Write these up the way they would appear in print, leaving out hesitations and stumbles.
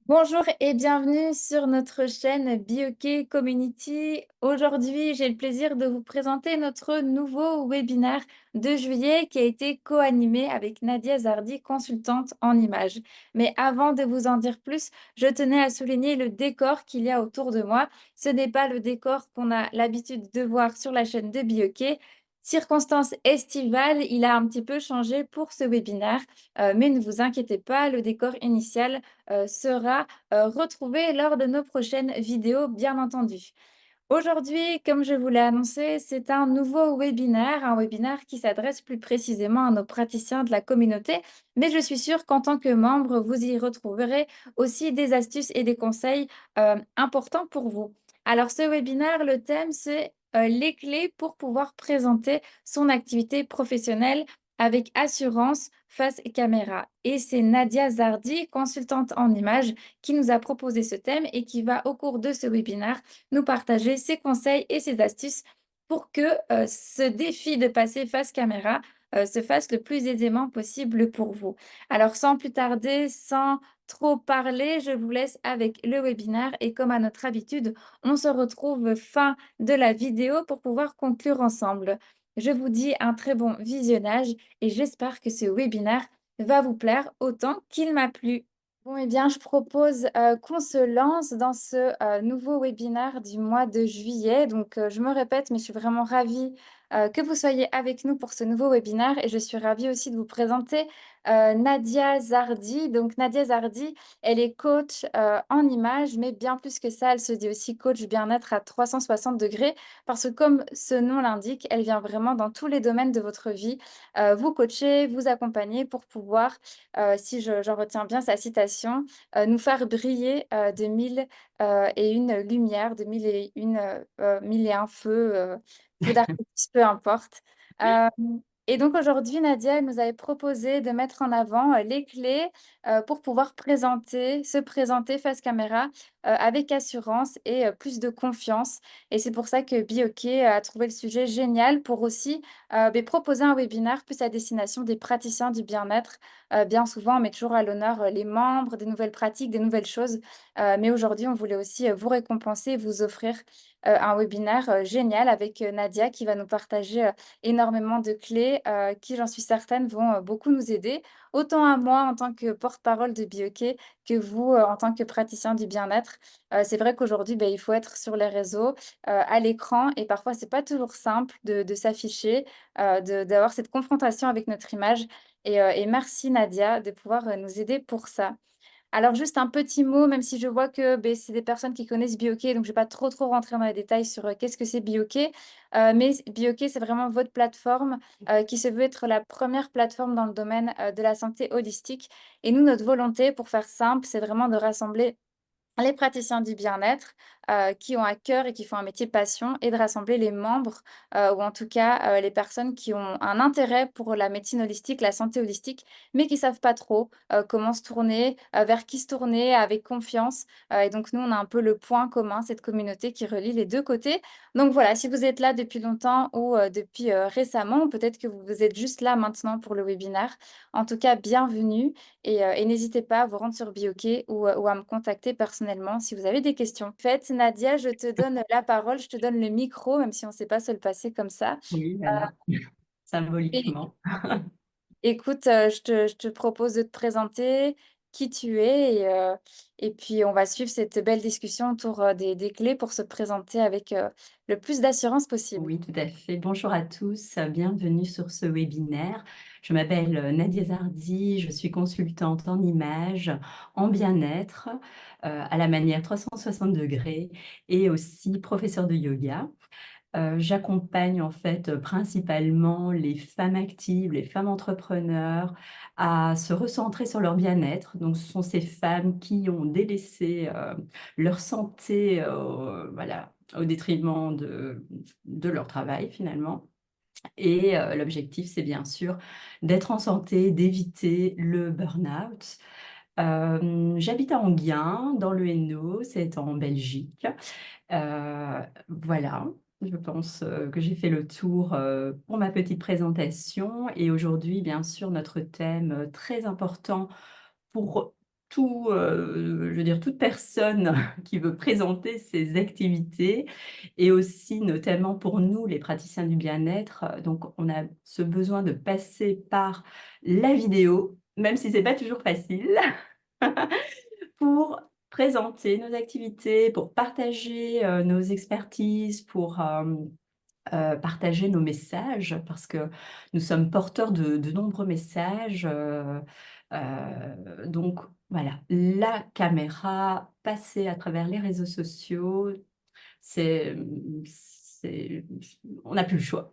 Bonjour et bienvenue sur notre chaîne BioK Community. Aujourd'hui, j'ai le plaisir de vous présenter notre nouveau webinaire de juillet qui a été co-animé avec Nadia Zardi, consultante en images. Mais avant de vous en dire plus, je tenais à souligner le décor qu'il y a autour de moi. Ce n'est pas le décor qu'on a l'habitude de voir sur la chaîne de BioK. Circonstance estivale, il a un petit peu changé pour ce webinaire, mais ne vous inquiétez pas, le décor initial sera retrouvé lors de nos prochaines vidéos, bien entendu. Aujourd'hui, comme je vous l'ai annoncé, c'est un webinaire qui s'adresse plus précisément à nos praticiens de la communauté, mais je suis sûre qu'en tant que membre, vous y retrouverez aussi des astuces et des conseils importants pour vous. Alors, ce webinaire, le thème, c'est les clés pour pouvoir présenter son activité professionnelle avec assurance face caméra. Et c'est Nadia Zardi, consultante en images, qui nous a proposé ce thème et qui va, au cours de ce webinaire, nous partager ses conseils et ses astuces pour que ce défi de passer face caméra se fasse le plus aisément possible pour vous. Alors, sans plus tarder, sans trop parler, je vous laisse avec le webinaire et comme à notre habitude, on se retrouve fin de la vidéo pour pouvoir conclure ensemble. Je vous dis un très bon visionnage et j'espère que ce webinaire va vous plaire autant qu'il m'a plu. Bon, eh bien, je propose qu'on se lance dans ce nouveau webinaire du mois de juillet. Donc, je me répète, mais je suis vraiment ravie que vous soyez avec nous pour ce nouveau webinaire. Et je suis ravie aussi de vous présenter Nadia Zardi. Donc, Nadia Zardi, elle est coach en images, mais bien plus que ça, elle se dit aussi coach bien-être à 360 degrés. Parce que, comme ce nom l'indique, elle vient vraiment dans tous les domaines de votre vie vous coacher, vous accompagner pour pouvoir si j'en retiens bien sa citation, nous faire briller de mille et une lumières, de mille et un feux, feux d'artifice, peu importe. Euh, et donc aujourd'hui, Nadia elle nous avait proposé de mettre en avant les clés pour pouvoir se présenter face caméra avec assurance et plus de confiance. Et c'est pour ça que BioK a trouvé le sujet génial pour aussi proposer un webinaire plus à destination des praticiens du bien-être. Bien souvent, on met toujours à l'honneur les membres, des nouvelles pratiques, des nouvelles choses. Mais aujourd'hui, on voulait aussi vous récompenser, vous offrir un webinaire génial avec Nadia qui va nous partager énormément de clés qui, j'en suis certaine, vont beaucoup nous aider, autant à moi en tant que porte-parole de BioK que vous en tant que praticien du bien-être. C'est vrai qu'aujourd'hui, il faut être sur les réseaux, à l'écran, et parfois, c'est pas toujours simple de s'afficher, d'avoir cette confrontation avec notre image. Et merci Nadia de pouvoir nous aider pour ça. Alors juste un petit mot, même si je vois que c'est des personnes qui connaissent BioK, donc je ne vais pas trop rentrer dans les détails sur qu'est-ce que c'est BioK. Mais BioK, c'est vraiment votre plateforme qui se veut être la première plateforme dans le domaine de la santé holistique. Et nous, notre volonté, pour faire simple, c'est vraiment de rassembler les praticiens du bien-être qui ont à cœur et qui font un métier passion et de rassembler les membres ou en tout cas les personnes qui ont un intérêt pour la médecine holistique, la santé holistique, mais qui ne savent pas trop comment se tourner, vers qui se tourner avec confiance. Et donc nous, on a un peu le point commun, cette communauté qui relie les deux côtés. Donc voilà, si vous êtes là depuis longtemps ou depuis récemment, ou peut-être que vous êtes juste là maintenant pour le webinaire, en tout cas, bienvenue. Et n'hésitez pas à vous rendre sur BioK ou à me contacter personnellement si vous avez des questions. En fait, Nadia, je te donne la parole, je te donne le micro, même si on ne sait pas se le passer comme ça. Oui, voilà, Et symboliquement. écoute, je te propose de te présenter qui tu es et puis on va suivre cette belle discussion autour des clés pour se présenter avec le plus d'assurance possible. Oui, tout à fait. Bonjour à tous, bienvenue sur ce webinaire. Je m'appelle Nadia Zardi, je suis consultante en images, en bien-être, à la manière 360 degrés et aussi professeure de yoga. J'accompagne en fait principalement les femmes actives, les femmes entrepreneurs à se recentrer sur leur bien-être. Donc, ce sont ces femmes qui ont délaissé leur santé voilà, au détriment de leur travail finalement. Et l'objectif, c'est bien sûr d'être en santé, d'éviter le burn-out. J'habite à Enghien, dans le Hainaut, c'est en Belgique. Voilà, je pense que j'ai fait le tour pour ma petite présentation. Et aujourd'hui, bien sûr, notre thème très important pour je veux dire, toute personne qui veut présenter ses activités et aussi notamment pour nous, les praticiens du bien-être. Donc, on a ce besoin de passer par la vidéo, même si c'est pas toujours facile, pour présenter nos activités, pour partager nos expertises, pour partager nos messages, parce que nous sommes porteurs de nombreux messages. Donc voilà, la caméra, passer à travers les réseaux sociaux, c'est, on n'a plus le choix.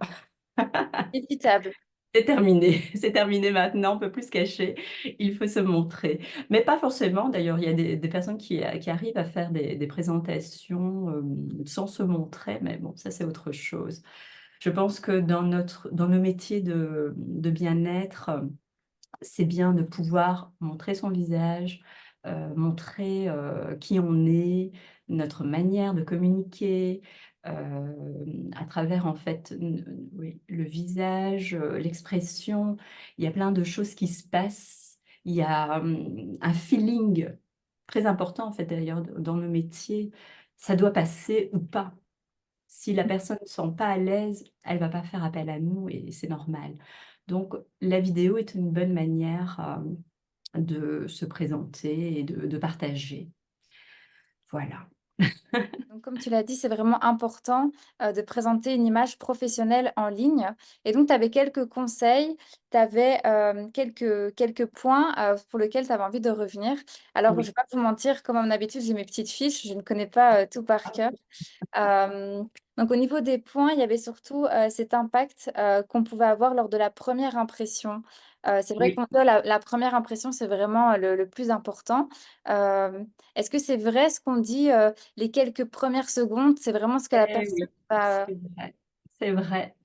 Inévitable. C'est terminé, c'est terminé maintenant, on ne peut plus se cacher, il faut se montrer. Mais pas forcément, d'ailleurs, il y a des personnes qui arrivent à faire des présentations sans se montrer, mais bon, ça c'est autre chose. Je pense que dans nos métiers de bien-être, c'est bien de pouvoir montrer son visage, montrer qui on est, notre manière de communiquer, à travers en fait oui, le visage, l'expression. Il y a plein de choses qui se passent. Il y a un feeling très important en fait d'ailleurs dans nos métiers. Ça doit passer ou pas. Si la personne ne se sent pas à l'aise, elle va pas faire appel à nous et c'est normal. Donc la vidéo est une bonne manière, de se présenter et de partager. Voilà. Donc, comme tu l'as dit, c'est vraiment important de présenter une image professionnelle en ligne. Et donc, tu avais quelques conseils, tu avais quelques points pour lesquels tu avais envie de revenir. Alors, je ne vais Oui. pas vous mentir, comme à mon habitude, j'ai mes petites fiches, je ne connais pas tout par cœur. Euh, donc, au niveau des points, il y avait surtout cet impact qu'on pouvait avoir lors de la première impression. C'est vrai Oui. qu'on dit la première impression, c'est vraiment le plus important. Euh, Est-ce que c'est vrai ce qu'on dit, les quelques premières secondes, c'est vraiment ce que la Eh personne oui, va... c'est vrai, c'est vrai.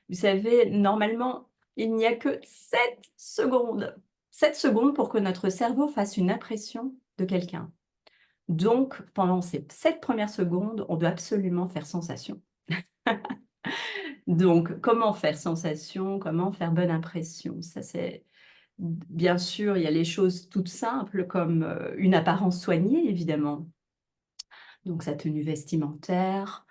Vous savez, normalement, il n'y a que 7 secondes. 7 secondes pour que notre cerveau fasse une impression de quelqu'un. Donc, pendant ces 7 premières secondes, on doit absolument faire sensation. Donc, comment faire sensation? Comment faire bonne impression? Ça, c'est bien sûr, il y a les choses toutes simples comme une apparence soignée, évidemment. Donc, sa tenue vestimentaire,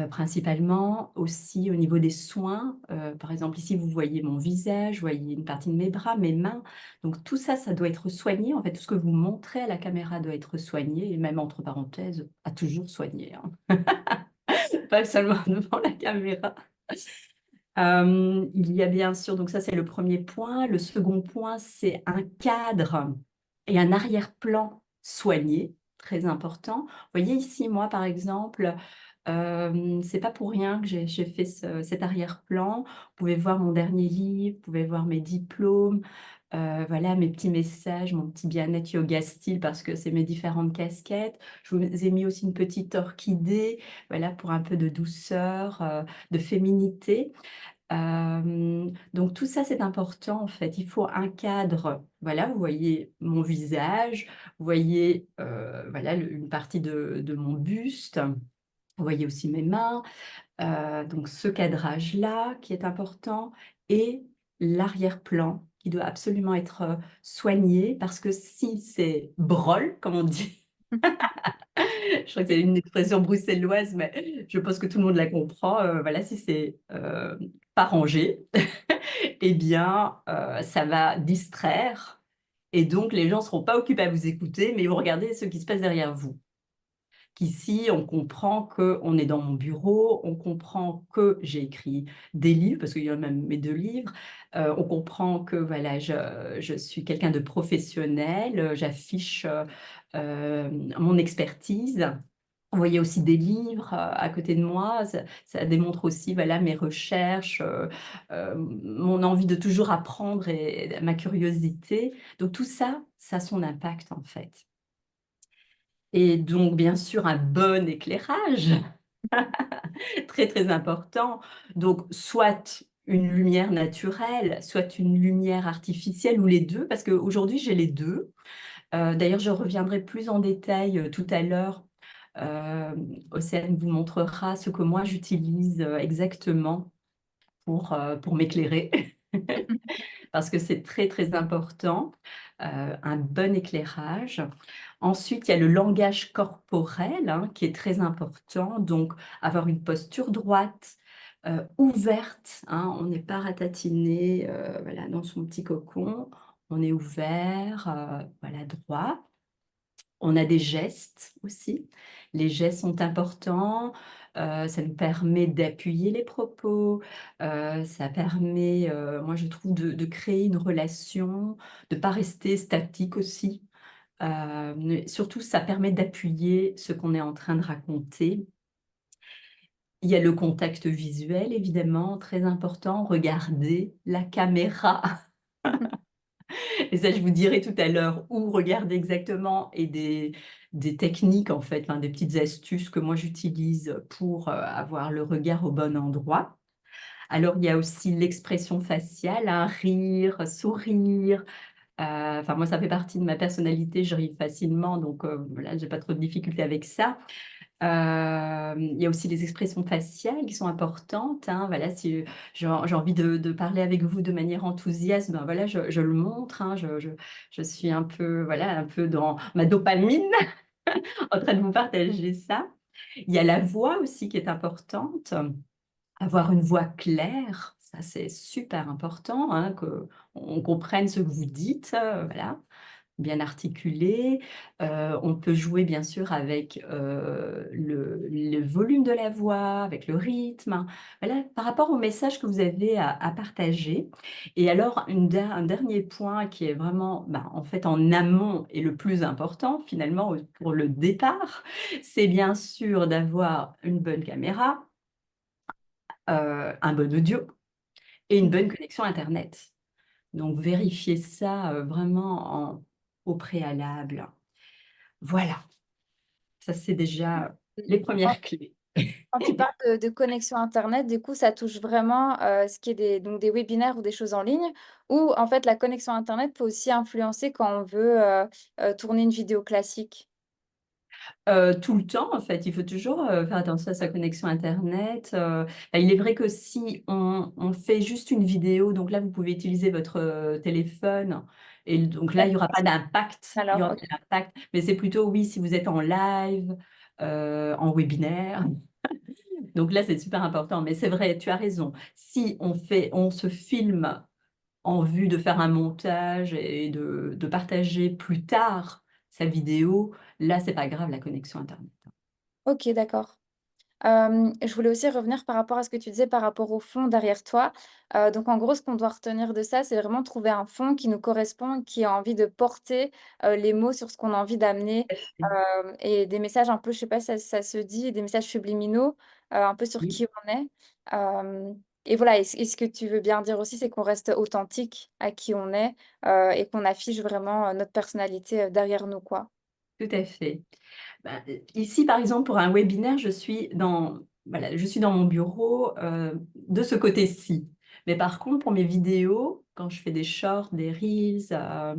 principalement. Aussi au niveau des soins. Par exemple, ici, vous voyez mon visage, vous voyez une partie de mes bras, mes mains. Donc, tout ça, ça doit être soigné. En fait, tout ce que vous montrez à la caméra doit être soigné. Et même, entre parenthèses, à toujours soigné, hein. Pas seulement devant la caméra. Il y a bien sûr, donc ça c'est le premier point. Le second point, c'est un cadre et un arrière-plan soigné, très important. Vous voyez ici, moi par exemple, c'est pas pour rien que j'ai fait cet arrière-plan. Vous pouvez voir mon dernier livre, vous pouvez voir mes diplômes, voilà mes petits messages, mon petit bien-être yoga style parce que c'est mes différentes casquettes. Je vous ai mis aussi une petite orchidée, voilà pour un peu de douceur, de féminité. Donc tout ça, c'est important en fait. Il faut un cadre. Voilà, vous voyez mon visage, vous voyez voilà, une partie de mon buste, vous voyez aussi mes mains. Donc ce cadrage-là qui est important et l'arrière-plan qui doit absolument être soigné parce que si c'est brol, comme on dit, je crois que c'est une expression bruxelloise, mais je pense que tout le monde la comprend. Voilà, si c'est pas rangé, eh bien, ça va distraire. Et donc, les gens ne seront pas occupés à vous écouter, mais ils vont regarder ce qui se passe derrière vous. Qu'ici, on comprend qu'on est dans mon bureau, on comprend que j'ai écrit des livres, parce qu'il y a même mes 2 livres. On comprend que voilà, je suis quelqu'un de professionnel, j'affiche mon expertise. Vous voyez aussi des livres à côté de moi, ça démontre aussi voilà, mes recherches, mon envie de toujours apprendre et ma curiosité. Donc tout ça, ça a son impact en fait. Et donc bien sûr un bon éclairage, très très important. Donc soit une lumière naturelle, soit une lumière artificielle ou les 2, parce qu'aujourd'hui j'ai les 2. D'ailleurs, je reviendrai plus en détail tout à l'heure. Océane vous montrera ce que moi j'utilise exactement pour m'éclairer. parce que c'est très, très important, un bon éclairage. Ensuite, il y a le langage corporel, hein, qui est très important, donc avoir une posture droite, ouverte, hein, on n'est pas ratatiné, voilà, dans son petit cocon, on est ouvert, voilà, droit. On a des gestes aussi. Les gestes sont importants, ça nous permet d'appuyer les propos, ça permet, moi je trouve de créer une relation, de pas rester statique aussi. Mais surtout ça permet d'appuyer ce qu'on est en train de raconter. Il y a le contact visuel évidemment, très important, regarder la caméra. Et ça, je vous dirai tout à l'heure où regarder exactement et des techniques, en fait, hein, des petites astuces que moi j'utilise pour avoir le regard au bon endroit. Alors, il y a aussi l'expression faciale, hein, rire, sourire. Enfin, moi, ça fait partie de ma personnalité, je ris facilement, donc voilà, j'ai pas trop de difficultés avec ça. Il y a aussi les expressions faciales qui sont importantes, hein. Voilà, si j'ai envie de parler avec vous de manière enthousiaste, ben voilà, je le montre, hein. Je suis un peu, voilà, un peu dans ma dopamine en train de vous partager ça. Il y a la voix aussi qui est importante, avoir une voix claire, ça c'est super important, hein, qu'on comprenne ce que vous dites, voilà, bien articulé. On peut jouer bien sûr avec le volume de la voix, avec le rythme. Voilà, par rapport au message que vous avez à partager. Et alors, un dernier point qui est vraiment, ben, en fait, en amont et le plus important finalement pour le départ, c'est bien sûr d'avoir une bonne caméra, un bon audio et une bonne connexion Internet. Donc, vérifiez ça vraiment au préalable. Voilà, ça c'est déjà les premières clés. Quand tu parles de connexion internet, du coup, ça touche vraiment, ce qui est des webinaires ou des choses en ligne, ou en fait, la connexion internet peut aussi influencer quand on veut, tourner une vidéo classique? Tout le temps, en fait, il faut toujours faire attention à sa connexion Internet. Bah, il est vrai que si on fait juste une vidéo, donc là, vous pouvez utiliser votre téléphone, et donc là, il n'y aura pas d'impact. Il y Alors, aura OK. pas d'impact, mais c'est plutôt, oui, si vous êtes en live, en webinaire. Donc là, c'est super important. Mais c'est vrai, tu as raison. Si on se filme en vue de faire un montage et de partager plus tard sa vidéo, là, c'est pas grave, la connexion Internet. OK, d'accord. Je voulais aussi revenir par rapport à ce que tu disais par rapport au fond derrière toi. Donc en gros, ce qu'on doit retenir de ça, c'est vraiment trouver un fond qui nous correspond, qui a envie de porter, les mots sur ce qu'on a envie d'amener, Tout à fait. et des messages un peu, je sais pas si ça se dit, des messages subliminaux, un peu sur Oui, qui on est. Et voilà, et ce que tu veux bien dire aussi, c'est qu'on reste authentique à qui on est, et qu'on affiche vraiment, notre personnalité, derrière nous, quoi. tout à fait. Bah, ici, par exemple, pour un webinaire, je suis dans, voilà, je suis dans mon bureau de ce côté-ci. Mais par contre, pour mes vidéos, quand je fais des shorts, des reels,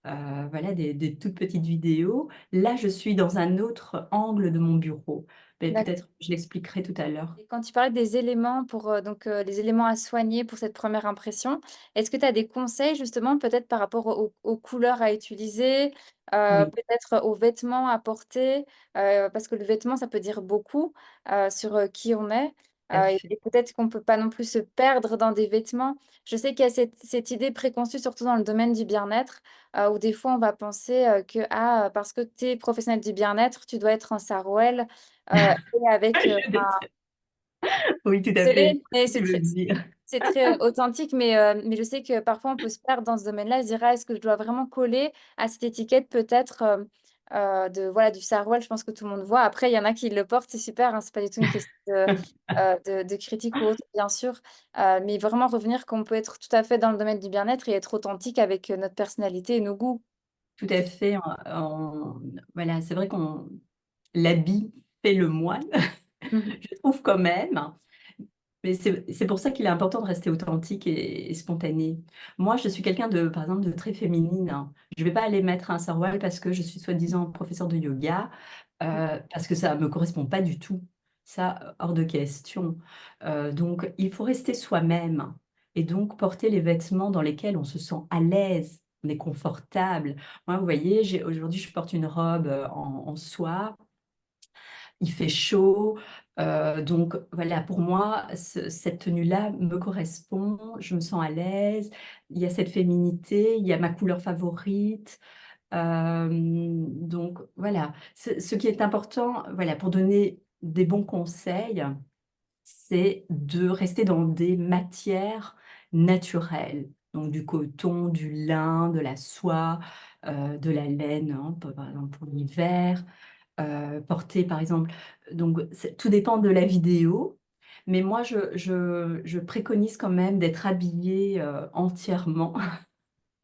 voilà, des toutes petites vidéos, là, je suis dans un autre angle de mon bureau. Mais peut-être je l'expliquerai tout à l'heure. Et quand tu parlais des éléments pour, les éléments à soigner pour cette première impression, est-ce que tu as des conseils justement peut-être par rapport aux couleurs à utiliser, Oui, peut-être aux vêtements à porter? Parce que le vêtement, ça peut dire beaucoup, sur, qui on est, tout à et fait. peut-être qu'on peut pas non plus se perdre dans des vêtements. Je sais qu'il y a cette idée préconçue, surtout dans le domaine du bien-être, où des fois on va penser, que, ah, parce que tu es professionnel du bien-être, tu dois être en sarouel, et avec, Je déteste. Oui, tout à fait. désolée, mais Ce que tu veux dire. c'est très authentique, mais je sais que parfois on peut se perdre dans ce domaine-là, se dire: «Ah, est-ce que je dois vraiment coller à cette étiquette peut-être, de voilà, du sarouel?» Je pense que tout le monde voit. Après, il y en a qui le portent, c'est super, hein, c'est pas du tout une question de critique ou autre, bien sûr, mais vraiment revenir qu'on peut être tout à fait dans le domaine du bien-être et être authentique avec, notre personnalité et nos goûts. Tout à fait. Voilà, c'est vrai qu'on l'habit fait le moine, Mmh. je trouve quand même. Mais c'est pour ça qu'il est important de rester authentique et spontané. Moi, je suis quelqu'un de, par exemple, de très féminine, hein. Je ne vais pas aller mettre un saroual parce que je suis soi-disant professeure de yoga, parce que ça ne me correspond pas du tout. Ça, hors de question. Donc, il faut rester soi-même. et donc porter les vêtements dans lesquels on se sent à l'aise, on est confortable. Moi, vous voyez, aujourd'hui, je porte une robe en soie, il fait chaud, donc voilà, pour moi, cette tenue-là me correspond, je me sens à l'aise, il y a cette féminité, il y a ma couleur favorite. Donc voilà, ce qui est important, voilà, pour donner des bons conseils, c'est de rester dans des matières naturelles, donc du coton, du lin, de la soie, de la laine, hein, par exemple pour l'hiver, porter par exemple, donc tout dépend de la vidéo, mais moi je préconise quand même d'être habillée, entièrement,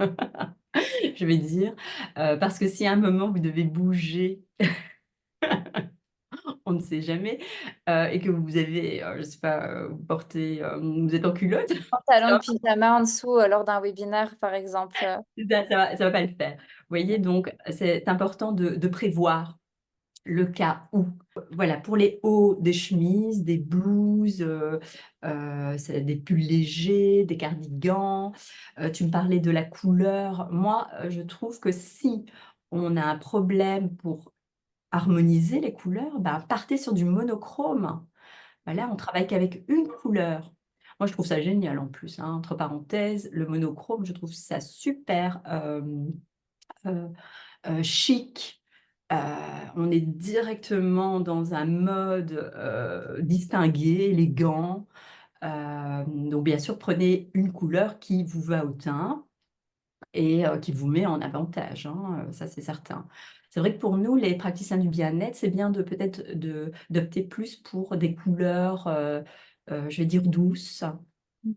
je vais dire, parce que si à un moment vous devez bouger, on ne sait jamais, et que vous avez, je sais pas, vous portez, vous êtes en culotte, Pantalon ça de va pyjama en dessous, lors d'un webinaire, par exemple. ça va pas le faire. Vous voyez? Donc c'est important de prévoir le cas où. Voilà, pour les hauts, des chemises, des blouses, c'est des pulls légers, des cardigans. Tu me parlais de la couleur. Moi, je trouve que si on a un problème pour harmoniser les couleurs, bah, partez sur du monochrome. Bah, là, on travaille qu'avec une couleur. Moi, je trouve ça génial en plus, hein, entre parenthèses, le monochrome, je trouve ça super, heu chic. Heu, on est directement dans un mode, distingué, élégant. Donc bien sûr, prenez une couleur qui vous va au teint et qui vous met en avantage, hein, ça c'est certain. C'est vrai que pour nous, les praticiens du bien-être, c'est bien de peut-être d'opter plus pour des couleurs, je vais dire douces. Mmh.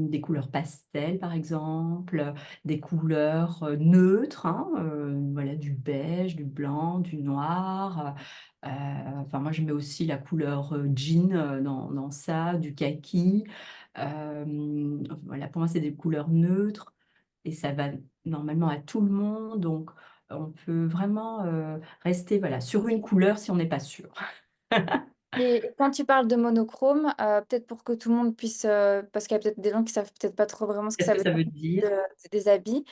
Des couleurs pastel par exemple, des couleurs, neutres, hein, voilà, du beige, du blanc, du noir, enfin moi je mets aussi la couleur, jean, dans ça, du kaki. Voilà, pour moi c'est des couleurs neutres et ça va normalement à tout le monde, donc on peut vraiment, rester, voilà, sur une couleur si on n'est pas sûr. Et quand tu parles de monochrome, peut-être pour que tout le monde puisse, parce qu'il y a peut-être des gens qui savent peut-être pas trop vraiment ce que Qu'est-ce ça que veut ça dire veut dire? des habits.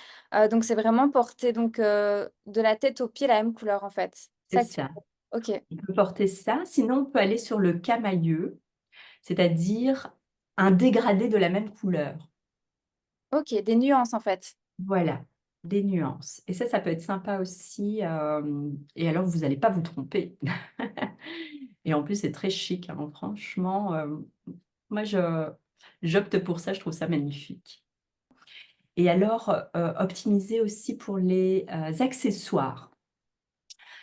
Donc c'est vraiment porter donc, de la tête aux pieds la même couleur en fait? C'est Ça que tu ça. OK, On peut porter ça, sinon on peut aller sur le camailleux, c'est-à-dire un dégradé de la même couleur. OK, des nuances en fait. Voilà, des nuances et ça peut être sympa aussi, et alors vous allez pas vous tromper et en plus c'est très chic, hein, franchement, moi j'opte pour ça, je trouve ça magnifique et alors, optimiser aussi pour les, accessoires.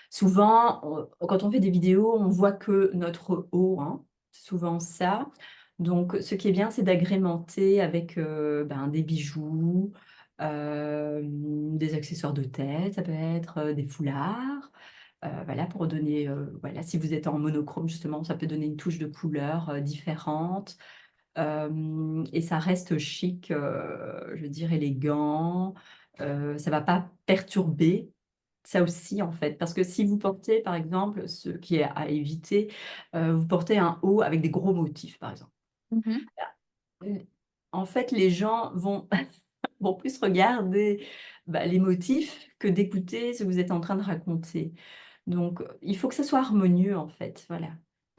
Souvent, quand on fait des vidéos, on voit que notre haut, hein, c'est souvent ça. Donc ce qui est bien, c'est d'agrémenter avec, ben, des bijoux, des accessoires de tête, ça peut être, des foulards, voilà pour donner, voilà, si vous êtes en monochrome justement, ça peut donner une touche de couleur, différente, et ça reste chic, je veux dire élégant, ça va pas perturber ça aussi, en fait, parce que si vous portez, par exemple, ce qui est à éviter, vous portez un haut avec des gros motifs, par exemple. Mmh. Mmh. En fait, les gens vont vont plus regarder, bah, les motifs que d'écouter ce que vous êtes en train de raconter. Donc, il faut que ça soit harmonieux, en fait, voilà.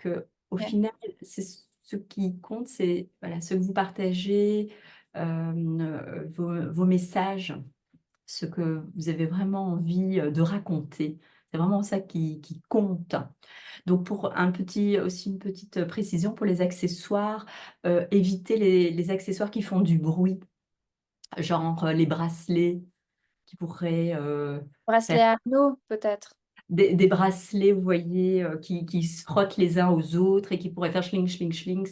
Qu'au OK. final, c'est ce qui compte, c'est, voilà, ce que vous partagez, vos messages, ce que vous avez vraiment envie, de raconter. C'est vraiment ça qui compte. Donc pour un petit aussi une petite, précision pour les accessoires, évitez les accessoires qui font du bruit, genre, les bracelets qui pourraient, faire Bracelet à anneaux peut-être? des bracelets, vous voyez, qui se frottent les uns aux autres et qui pourraient faire schling, schling, schling,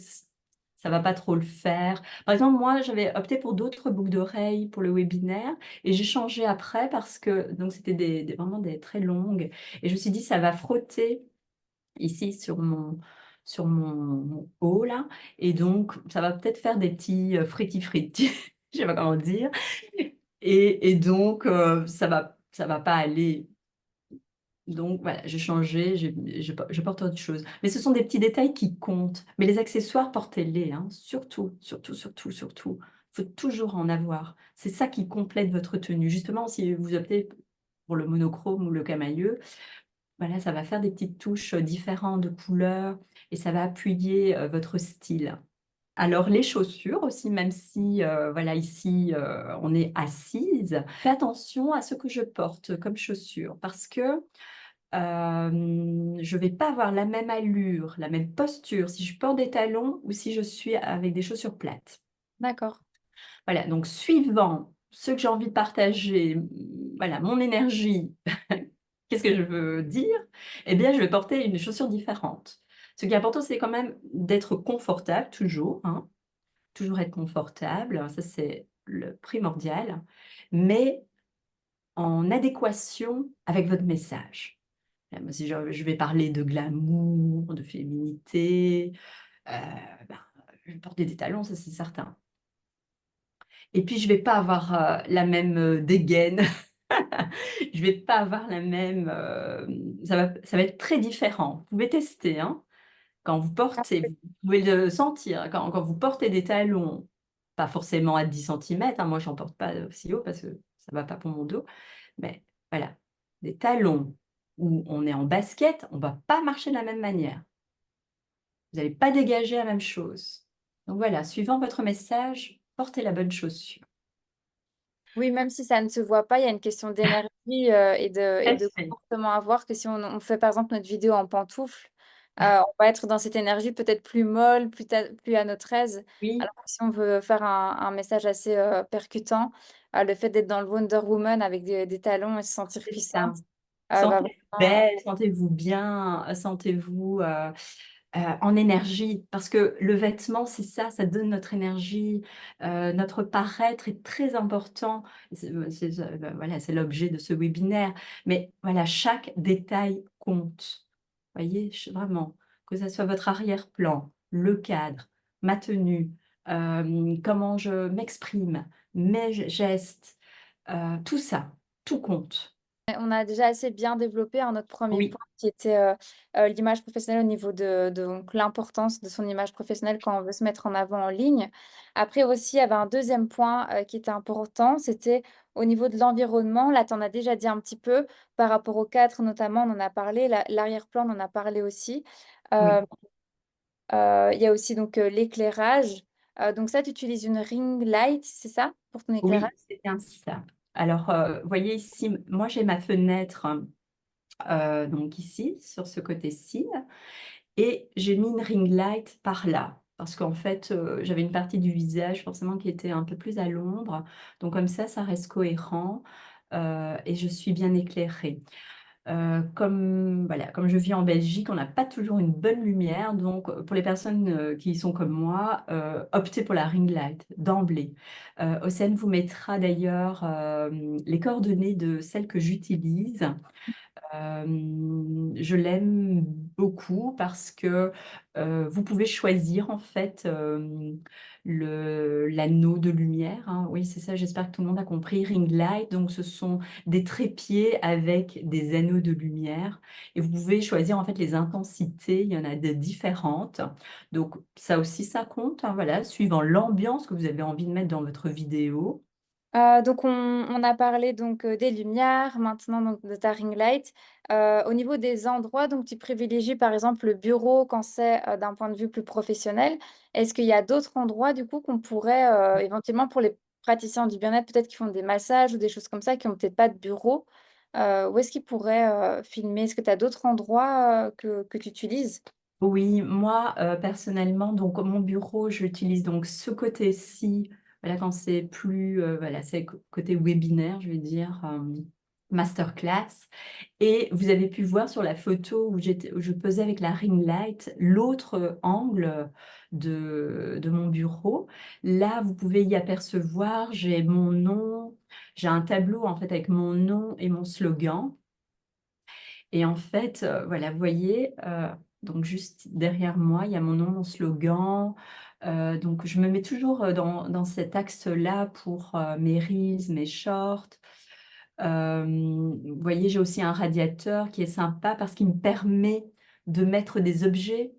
ça va pas trop le faire. Par exemple, moi, j'avais opté pour d'autres boucles d'oreilles pour le webinaire et j'ai changé après parce que donc c'était des vraiment des très longues et je me suis dit: «Ça va frotter ici sur mon haut là et donc ça va peut-être faire des petits, fritti-fritti», je sais pas comment dire et donc ça va pas aller Donc voilà, j'ai changé, je porte autre chose. Mais ce sont des petits détails qui comptent. Mais les accessoires, portez-les, hein, surtout, surtout, surtout, surtout. Il faut toujours en avoir. C'est ça qui complète votre tenue. Justement, si vous optez pour le monochrome ou le camailleux, voilà, ça va faire des petites touches, différentes de couleurs et ça va appuyer, votre style. Alors les chaussures aussi, même si, voilà, ici, on est assise, fais attention à ce que je porte comme chaussures parce que, je vais pas avoir la même allure, la même posture si je porte des talons ou si je suis avec des chaussures plates. D'accord. Voilà, donc suivant ce que j'ai envie de partager, voilà, mon énergie, qu'est-ce que je veux dire? Eh bien, je vais porter une chaussure différente. Ce qui est important, c'est quand même d'être confortable toujours, hein, toujours être confortable, ça c'est le primordial, mais en adéquation avec votre message. Moi, si je vais parler de glamour, de féminité, heu, ben, je vais porter des talons, ça c'est certain. Et puis je vais pas avoir, la même, dégaine. Je vais pas avoir la même, ça va être très différent. Vous pouvez tester, hein. Quand vous Ah portez, oui. vous pouvez le sentir, quand vous portez des talons, pas forcément à 10 centimètres, hein, moi j'en porte pas aussi haut parce que ça va pas pour mon dos, mais voilà, des talons où on est en basket, on va pas marcher de la même manière. Vous allez pas dégager la même chose. Donc voilà, suivant votre message, portez la bonne chaussure. Oui, même si ça ne se voit pas, il y a une question d'énergie, Tout et à de fait. comportement à avoir que si on fait, par exemple, notre vidéo en pantoufles, on va être dans cette énergie peut-être plus molle, plus à notre aise. Oui, Alors que si on veut faire un message assez, percutant, le fait d'être dans le Wonder Woman avec des talons et se sentir c'est puissante, ça. va Sentez-vous vraiment belle, sentez-vous bien, sentez-vous, en énergie. Parce que le vêtement, c'est ça, ça donne notre énergie, notre paraître est très important. Voilà, c'est l'objet de ce webinaire. Mais voilà, chaque détail compte. Voyez? Vraiment, que ça soit votre arrière-plan, le cadre, ma tenue, comment je m'exprime, mes gestes, tout ça, tout compte. on a déjà assez bien développé, hein, notre premier Oui, point qui était, l'image professionnelle au niveau de donc l'importance de son image professionnelle quand on veut se mettre en avant en ligne. Après aussi, il y avait un deuxième point, qui était important, c'était au niveau de l'environnement. Là, tu en as déjà dit un petit peu par rapport au cadre notamment, on en a parlé, l'arrière-plan, on en a parlé aussi. oui. Hem, il y a aussi donc, l'éclairage. Donc ça, tu utilises une ring light, c'est ça? Pour ton éclairage? Oui, c'est bien ça. Alors, vous voyez ici, moi j'ai ma fenêtre, donc ici, sur ce côté-ci et j'ai mis une ring light par là. Parce qu'en fait, j'avais une partie du visage forcément qui était un peu plus à l'ombre. Donc comme ça reste cohérent, et je suis bien éclairée. Comme voilà, comme je vis en Belgique, on n'a pas toujours une bonne lumière, donc pour les personnes, qui sont comme moi, optez pour la ring light d'emblée. Océane vous mettra d'ailleurs, les coordonnées de celle que j'utilise. Je l'aime beaucoup parce que, vous pouvez choisir en fait, le l'anneau de lumière, hein. Oui, c'est ça, j'espère que tout le monde a compris. Ring light, donc ce sont des trépieds avec des anneaux de lumière et vous pouvez choisir en fait les intensités, il y en a de différentes. Donc ça aussi, ça compte, hein, voilà, suivant l'ambiance que vous avez envie de mettre dans votre vidéo. Donc on a parlé donc, des lumières, maintenant donc de ta ring light. Au niveau des endroits, donc tu privilégies par exemple le bureau quand c'est, d'un point de vue plus professionnel. Est-ce qu'il y a d'autres endroits du coup qu'on pourrait, éventuellement pour les praticiens du bien-être, peut-être qui font des massages ou des choses comme ça, qui ont peut-être pas de bureau, où est-ce qu'ils pourraient, filmer? Est-ce que tu as d'autres endroits, que tu utilises? Oui, moi, personnellement, donc mon bureau, j'utilise donc ce côté-ci, voilà, quand c'est plus, voilà, c'est côté webinaire, je vais dire, masterclass et vous avez pu voir sur la photo où je posais avec la ring light, l'autre, angle, de mon bureau. Là, vous pouvez y apercevoir, j'ai mon nom, j'ai un tableau, en fait, avec mon nom et mon slogan et en fait, voilà, vous voyez, donc juste derrière moi, il y a mon nom, mon slogan, donc je me mets toujours, dans cet axe-là pour, mes reels, mes shorts. Vous voyez, j'ai aussi un radiateur qui est sympa parce qu'il me permet de mettre des objets.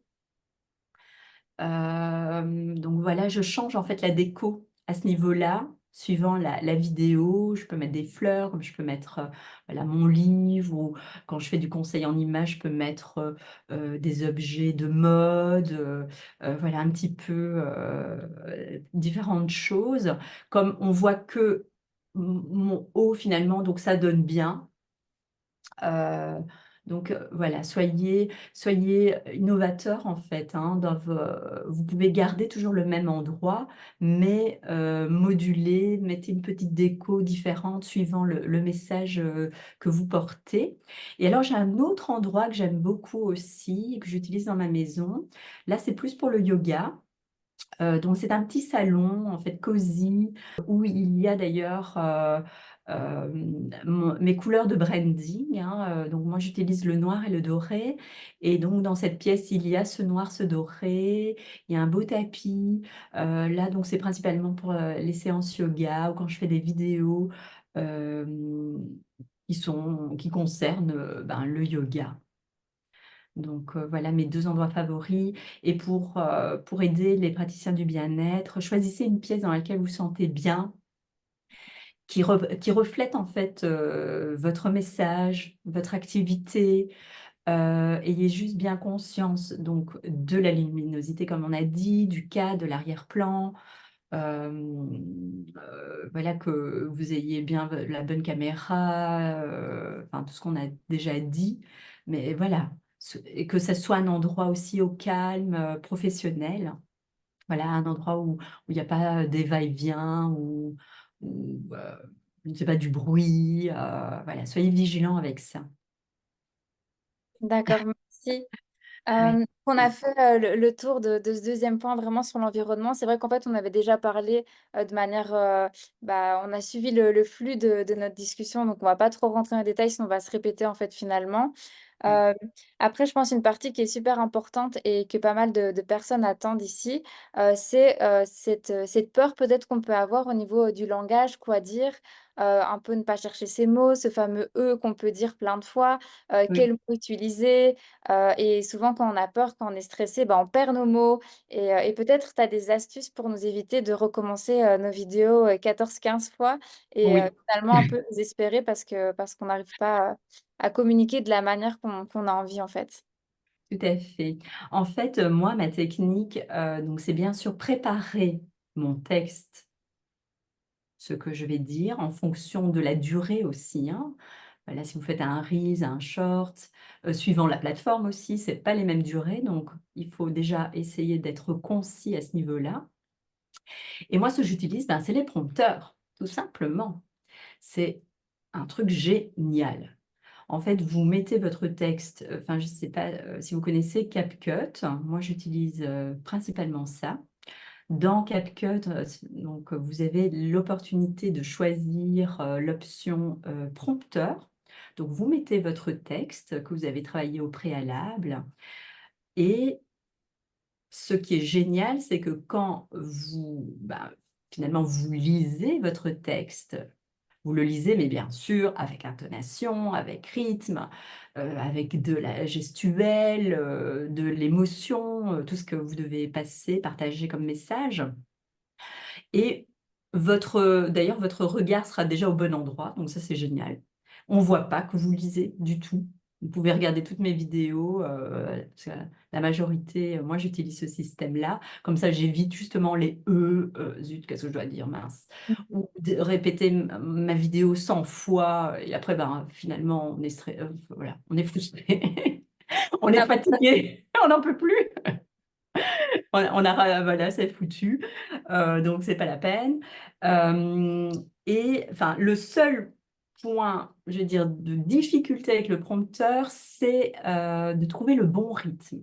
Donc voilà, je change en fait la déco à ce niveau-là, suivant la vidéo. Je peux mettre des fleurs, comme je peux mettre voilà, mon livre, ou quand je fais du conseil en images, je peux mettre des objets de mode, voilà, un petit peu différentes choses. Comme on voit que mon haut finalement, donc ça donne bien. Heu, donc voilà, soyez innovateurs en fait, hein, vous pouvez garder toujours le même endroit, mais moduler, mettez une petite déco différente suivant le message, que vous portez. Et alors j'ai un autre endroit que j'aime beaucoup aussi et que j'utilise dans ma maison. Là, c'est plus pour le yoga. Donc c'est un petit salon en fait cosy où il y a d'ailleurs, mon mes couleurs de branding, hein, donc moi j'utilise le noir et le doré, et donc dans cette pièce, il y a ce noir, ce doré, il y a un beau tapis. Là donc c'est principalement pour, les séances yoga ou quand je fais des vidéos, hem, qui concernent, ben, le yoga. Donc voilà mes 2 endroits favoris. Et pour aider les praticiens du bien-être, choisissez une pièce dans laquelle vous vous sentez bien, qui reflète en fait, votre message, votre activité. Ayez juste bien conscience donc de la luminosité comme on a dit, du cadre, de l'arrière-plan. Voilà, que vous ayez bien la bonne caméra, enfin tout ce qu'on a déjà dit. Mais voilà, et que ça soit un endroit aussi au calme, professionnel. Voilà, un endroit où il n'y a pas des va-et-vient ou je ne sais pas, du bruit. Voilà, soyez vigilants avec ça. D'accord, merci. Ouais. On a fait le tour de ce deuxième point vraiment sur l'environnement. C'est vrai qu'en fait, on avait déjà parlé de manière, bah, on a suivi le flux de notre discussion, donc on va pas trop rentrer dans les détails, sinon on va se répéter en fait finalement. Mmh. Euh, Après, je pense une partie qui est super importante et que pas mal de personnes attendent ici, c'est cette peur peut-être qu'on peut avoir au niveau du langage, quoi dire, un peu ne pas chercher ses mots, ce fameux «eux» qu'on peut dire plein de fois, quel Oui, mot utiliser. Et souvent, quand on a peur, quand on est stressé, bah, on perd nos mots. Et peut-être tu as des astuces pour nous éviter de recommencer nos vidéos 14-15 fois et oui. finalement un peu désespérer parce qu'on n'arrive pas à communiquer de la manière qu'on a envie, en fait. Tout à fait. En fait, moi, ma technique, donc c'est bien sûr préparer mon texte, ce que je vais dire, en fonction de la durée aussi, hein. Voilà, si vous faites un reels, un short, suivant la plateforme aussi, c'est pas les mêmes durées, donc il faut déjà essayer d'être concis à ce niveau-là. Et moi, ce que j'utilise, ben, c'est les prompteurs, tout simplement. C'est un truc génial. En fait, vous mettez votre texte, enfin, je ne sais pas, si vous connaissez CapCut. Moi, j'utilise, principalement ça. Dans CapCut, donc, vous avez l'opportunité de choisir, l'option, prompteur. Donc vous mettez votre texte que vous avez travaillé au préalable, et ce qui est génial, c'est que quand vous, bah, finalement, vous lisez votre texte, vous le lisez, mais bien sûr avec intonation, avec rythme, avec de la gestuelle, de l'émotion, tout ce que vous devez passer, partager comme message. Et d'ailleurs, votre regard sera déjà au bon endroit, donc ça, c'est génial. On ne voit pas que vous lisez du tout. Vous pouvez regarder toutes mes vidéos, parce que la majorité, moi, j'utilise ce système-là. Comme ça, j'évite justement les «e», zut, qu'est-ce que je dois dire? Mince. Ou de répéter ma vidéo 100 fois et après, ben, finalement, voilà, on est frustré, on est fatigué, on n'en peut plus. Voilà, c'est foutu, donc c'est pas la peine. Hem Et enfin, le seul point, je vais dire, de difficulté avec le prompteur, c'est, de trouver le bon rythme,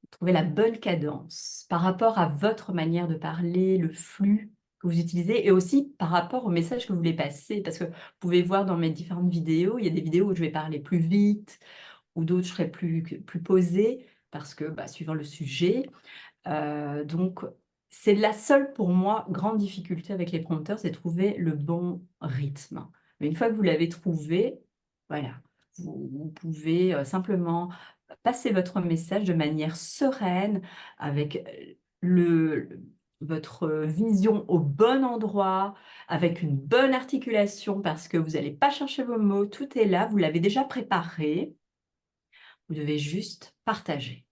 trouver la bonne cadence par rapport à votre manière de parler, le flux que vous utilisez, et aussi par rapport au message que vous voulez passer. Parce que vous pouvez voir dans mes différentes vidéos, il y a des vidéos où je vais parler plus vite, ou d'autres je serai plus posée parce que, bah, suivant le sujet. Donc c'est la seule, pour moi, grande difficulté avec les prompteurs, c'est trouver le bon rythme. Mais une fois que vous l'avez trouvé, voilà, vous pouvez, simplement passer votre message de manière sereine avec, le votre vision au bon endroit, avec une bonne articulation parce que vous n'allez pas chercher vos mots, tout est là, vous l'avez déjà préparé, vous devez juste partager.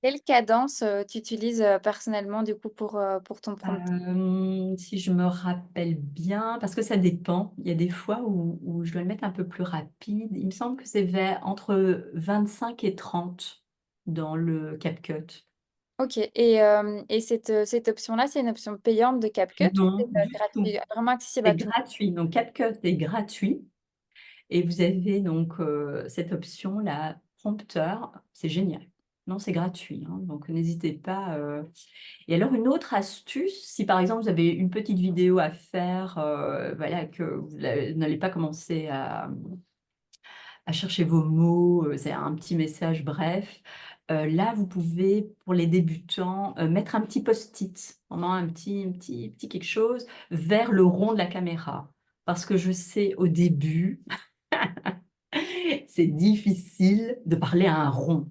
Quelle cadence, tu utilises, personnellement du coup pour ton prompt? Si je me rappelle bien, parce que ça dépend, il y a des fois où je dois le mettre un peu plus rapide. Il me semble que c'est vers entre 25 et 30 dans le CapCut. OK et cette option-là, c'est une option payante de CapCut ou c'est, Non, du tout. gratuit, vraiment accessible C'est à tout le monde? gratuit, donc CapCut est gratuit et vous avez donc, cette option-là, prompteur, c'est génial. Non, c'est gratuit, hein, donc n'hésitez pas, et alors une autre astuce, si par exemple vous avez une petite vidéo à faire, voilà, que n'allez pas commencer à chercher vos mots, c'est un petit message bref, là vous pouvez, pour les débutants, mettre un petit post-it, vraiment un petit quelque chose vers le rond de la caméra. Parce que je sais au début, c'est difficile de parler à un rond.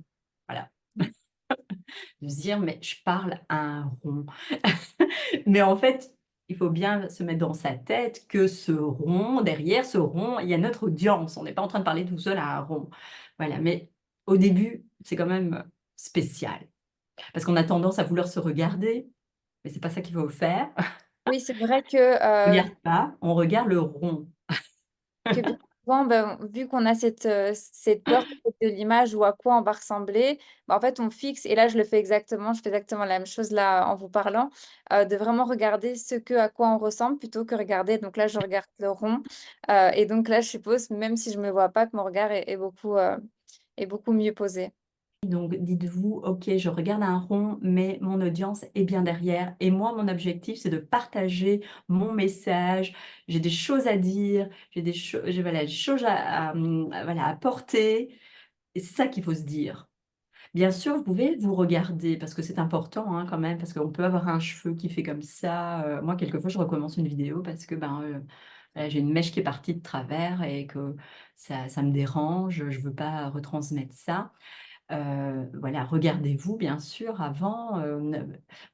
Voilà, de se dire: «Mais je parle à un rond». Mais en fait, il faut bien se mettre dans sa tête que ce rond, derrière ce rond, il y a notre audience. On n'est pas en train de parler tout seul à un rond. Voilà, mais au début, c'est quand même spécial parce qu'on a tendance à vouloir se regarder, mais c'est pas ça qu'il faut faire. Oui, c'est vrai On regarde pas, on regarde le rond. que bien souvent, ben, vu qu'on a cette peur peut-être de l'image ou à quoi on va ressembler, bah, en fait, on fixe et là, je fais exactement la même chose là, en vous parlant, de vraiment regarder à quoi on ressemble plutôt que regarder donc là, je regarde le rond, et donc là, je suppose, même si je me vois pas, que mon regard est beaucoup mieux posé. Donc dites-vous: «OK, je regarde un rond, mais mon audience est bien derrière et moi, mon objectif, c'est de partager mon message. J'ai des choses à dire, j'ai voilà, des choses voilà, à porter» et c'est ça qu'il faut se dire. Bien sûr, vous pouvez vous regarder parce que c'est important, hein, quand même, parce qu'on peut avoir un cheveu qui fait comme ça, moi, quelquefois, je recommence une vidéo parce que, ben, voilà, j'ai une mèche qui est partie de travers et que ça me dérange, je veux pas retransmettre ça. Voilà, regardez-vous bien sûr avant,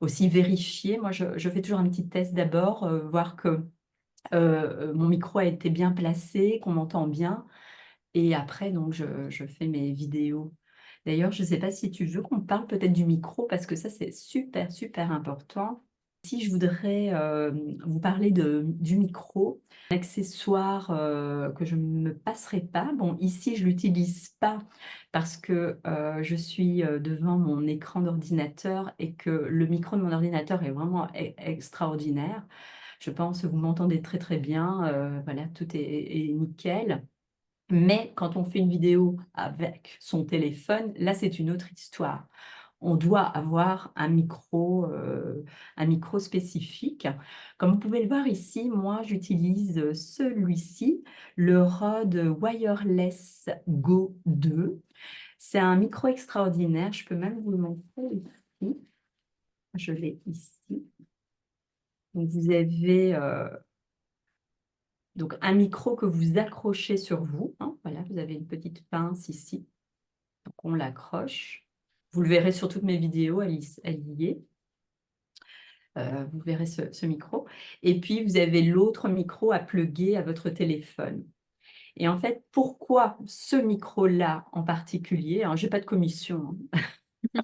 aussi vérifier. Moi, je fais toujours un petit test d'abord, voir que, mon micro a été bien placé, qu'on m'entend bien et après donc je fais mes vidéos. D'ailleurs, je ne sais pas si tu veux qu'on parle peut-être du micro parce que ça, c'est super, super important. Si je voudrais, vous parler du micro, un accessoire, que je ne me passerai pas. Bon, ici, je l'utilise pas parce que, je suis, devant mon écran d'ordinateur et que le micro de mon ordinateur est vraiment extraordinaire. Je pense que vous m'entendez très, très bien, voilà, tout est nickel. Mais quand on fait une vidéo avec son téléphone, là, c'est une autre histoire. On doit avoir un micro spécifique. Comme vous pouvez le voir ici, moi, j'utilise celui-ci, le Rode Wireless Go 2. C'est un micro extraordinaire. Je peux même vous le montrer ici. Je l'ai ici. Donc, vous avez donc un micro que vous accrochez sur vous, hein. Voilà, vous avez une petite pince ici. Donc on l'accroche. Vous le verrez sur toutes mes vidéos, elle y est. Vous verrez ce micro et puis vous avez l'autre micro à plugger à votre téléphone et en fait, pourquoi ce micro-là en particulier? Alors j'ai pas de commission, hein,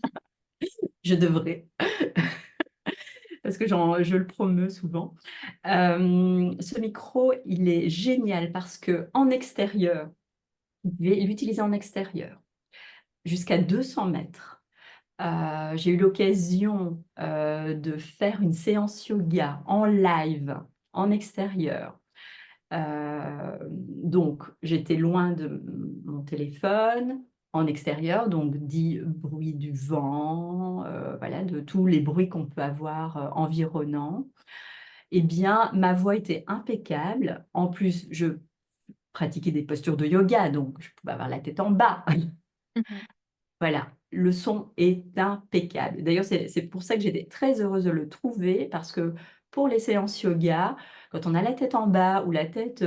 je devrais parce que je le promeus souvent. Ce micro, il est génial parce qu'en extérieur, vous pouvez l'utiliser en extérieur jusqu'à 200 mètres. J'ai eu l'occasion, de faire une séance yoga en live, en extérieur. Donc j'étais loin de mon téléphone, en extérieur, donc dit bruit du vent, voilà, de tous les bruits qu'on peut avoir, environnants. Eh bien, ma voix était impeccable. En plus, je pratiquais des postures de yoga, donc je pouvais avoir la tête en bas. Mmh. Voilà, le son est impeccable. D'ailleurs, c'est pour ça que j'étais très heureuse de le trouver parce que pour les séances yoga, quand on a la tête en bas ou la tête,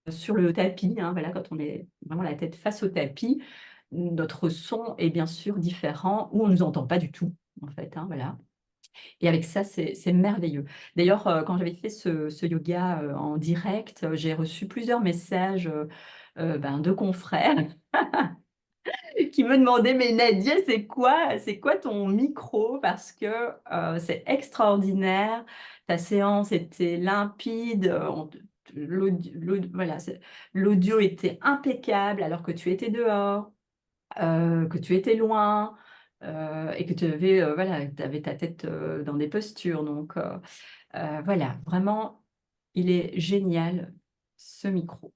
sur le tapis, hein, voilà, quand on est vraiment la tête face au tapis, notre son est bien sûr différent ou on ne nous entend pas du tout, en fait, hein, voilà. Et avec ça, c'est merveilleux. D'ailleurs, quand j'avais fait ce yoga, en direct, j'ai reçu plusieurs messages, ben, de confrères qui me demandaient: «Mais Nadia, c'est quoi ton micro? Parce que, c'est extraordinaire, ta séance était limpide, on te voilà, l'audio était impeccable alors que tu étais dehors, que tu étais loin, et que tu avais, voilà, tu avais ta tête, dans des postures». Donc voilà, vraiment, il est génial, ce micro.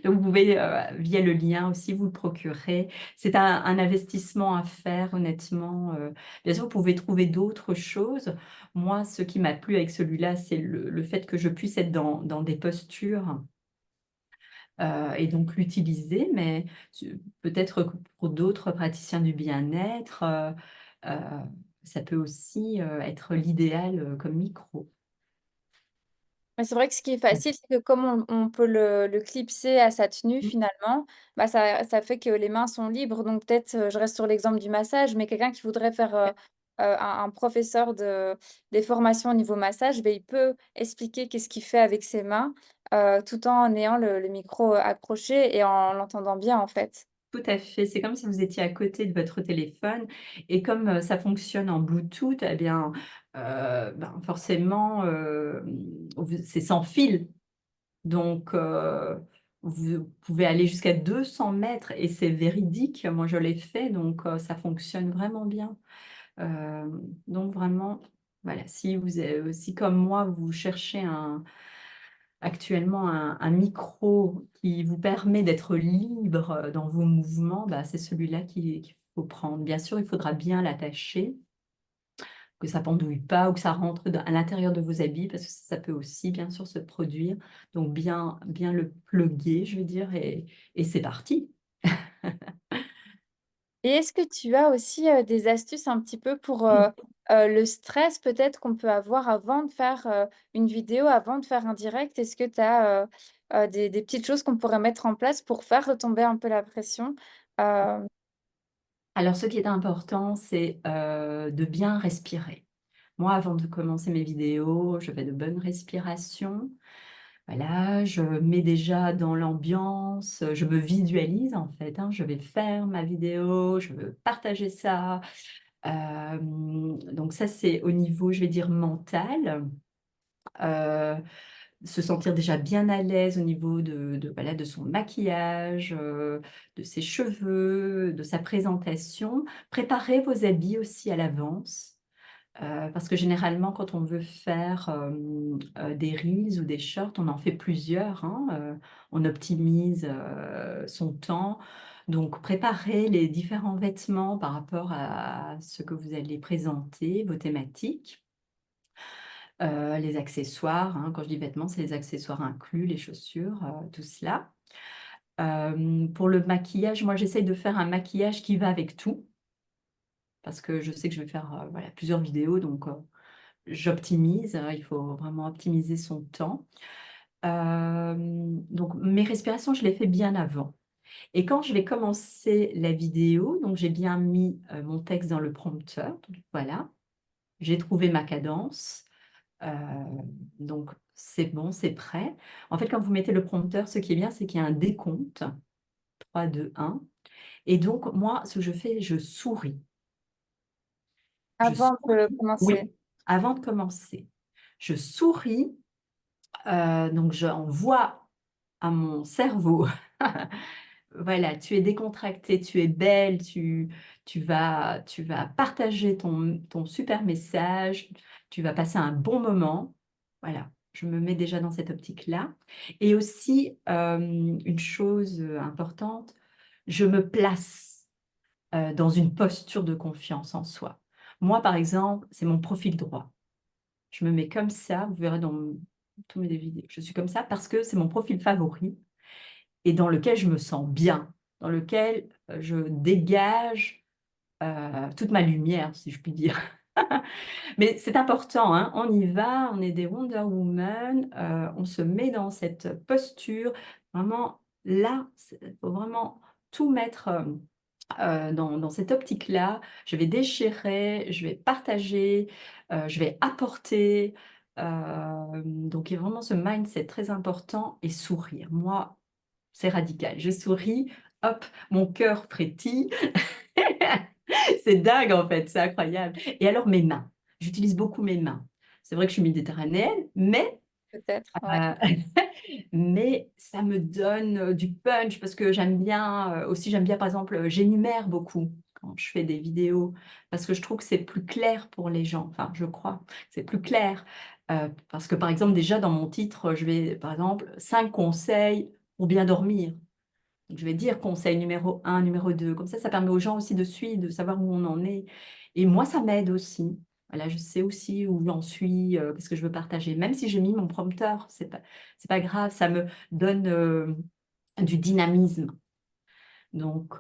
Donc vous pouvez, via le lien aussi, vous le procurer. C'est un investissement à faire honnêtement, bien sûr, vous pouvez trouver d'autres choses. Moi, ce qui m'a plu avec celui-là, c'est le fait que je puisse être dans des postures, et donc l'utiliser, mais peut-être que pour d'autres praticiens du bien-être, heu, ça peut aussi, être l'idéal, comme micro. Mais c'est vrai que ce qui est facile, c'est que comme on peut le clipser à sa tenue Mmh. finalement, bah, ça fait que les mains sont libres. Donc peut-être, je reste sur l'exemple du massage, mais quelqu'un qui voudrait faire, un professeur des formations au niveau massage, beh, il peut expliquer qu'est-ce qu'il fait avec ses mains, tout en ayant le micro, accroché et en l'entendant bien, en fait. Tout à fait, c'est comme si vous étiez à côté de votre téléphone et comme, ça fonctionne en Bluetooth et bien, ben, forcément, vous c'est sans fil donc vous pouvez aller jusqu'à 200 mètres et c'est véridique. Moi, je l'ai fait donc ça fonctionne vraiment bien. Donc vraiment, voilà, si comme moi, vous cherchez actuellement un micro qui vous permet d'être libre, dans vos mouvements, bah, c'est celui-là qu'il faut prendre. Bien sûr, il faudra bien l'attacher, que ça pendouille pas ou que ça rentre à l'intérieur de vos habits parce que ça peut aussi bien sûr se produire. Donc bien le plugger, je veux dire et c'est parti. Et est-ce que tu as aussi, des astuces un petit peu pour, le stress peut-être qu'on peut avoir avant de faire, une vidéo, avant de faire un direct? Est-ce que tu as, des petites choses qu'on pourrait mettre en place pour faire retomber un peu la pression? Heu, Alors ce qui est important, c'est, de bien respirer. Moi, avant de commencer mes vidéos, je fais de bonnes respirations. Voilà, je mets déjà dans l'ambiance, je me visualise en fait, hein. Je vais faire ma vidéo, je veux partager ça. Donc ça, c'est au niveau, je vais dire mental. Heu, Se sentir déjà bien à l'aise au niveau voilà, de son maquillage, de ses cheveux, de sa présentation. Préparez vos habits aussi à l'avance. Parce que généralement, quand on veut faire, des reels ou des shorts, on en fait plusieurs, hein, on optimise, son temps. Donc préparez les différents vêtements par rapport à ce que vous allez présenter, vos thématiques, les accessoires, hein. Quand je dis vêtements, c'est les accessoires inclus, les chaussures, tout cela. Pour le maquillage, moi j'essaye de faire un maquillage qui va avec tout, parce que je sais que je vais faire, voilà, plusieurs vidéos donc j'optimise, il faut vraiment optimiser son temps. Donc mes respirations, je les fais bien avant et quand je vais commencer la vidéo, donc j'ai bien mis, mon texte dans le prompteur, donc voilà. J'ai trouvé ma cadence, heu, donc c'est bon, c'est prêt. En fait, quand vous mettez le prompteur, ce qui est bien, c'est qu'il y a un décompte, 3, 2, 1 et donc moi, ce que je fais, je souris. Je Avant de souris commencer. oui, avant de commencer. Je souris. Donc j'envoie à mon cerveau, voilà, tu es décontractée, tu es belle, tu vas partager ton super message, tu vas passer un bon moment. Voilà, je me mets déjà dans cette optique-là et aussi, une chose, importante, je me place, dans une posture de confiance en soi. Moi, par exemple, c'est mon profil droit. Je me mets comme ça, vous verrez dans tous mes vidéos, je suis comme ça parce que c'est mon profil favori et dans lequel je me sens bien, dans lequel, je dégage, toute ma lumière, si je puis dire. Mais c'est important, hein, on y va, on est des Wonder Woman, on se met dans cette posture. Vraiment, là, il faut vraiment tout mettre, dans cette optique-là. Je vais déchirer, je vais partager, je vais apporter. Donc il y a vraiment ce mindset très important et sourire. Moi, c'est radical. Je souris, hop, mon cœur frétille. C'est dingue en fait, c'est incroyable. Et alors mes mains, j'utilise beaucoup mes mains. C'est vrai que je suis méditerranéenne, mais Peut-être, ouais. heu, mais ça me donne, du punch parce que j'aime bien, aussi j'aime bien par exemple, j'énumère beaucoup quand je fais des vidéos parce que je trouve que c'est plus clair pour les gens. Enfin, je crois, c'est plus clair, parce que par exemple déjà dans mon titre, je vais par exemple 5 conseils pour bien dormir. Donc je vais dire conseil numéro un, numéro 2. Comme ça permet aux gens aussi de suivre, de savoir où on en est et moi, ça m'aide aussi. Voilà, je sais aussi où j'en suis, qu'est-ce que je veux partager. Même si j'ai mis mon prompteur, c'est pas grave, ça me donne, du dynamisme. Donc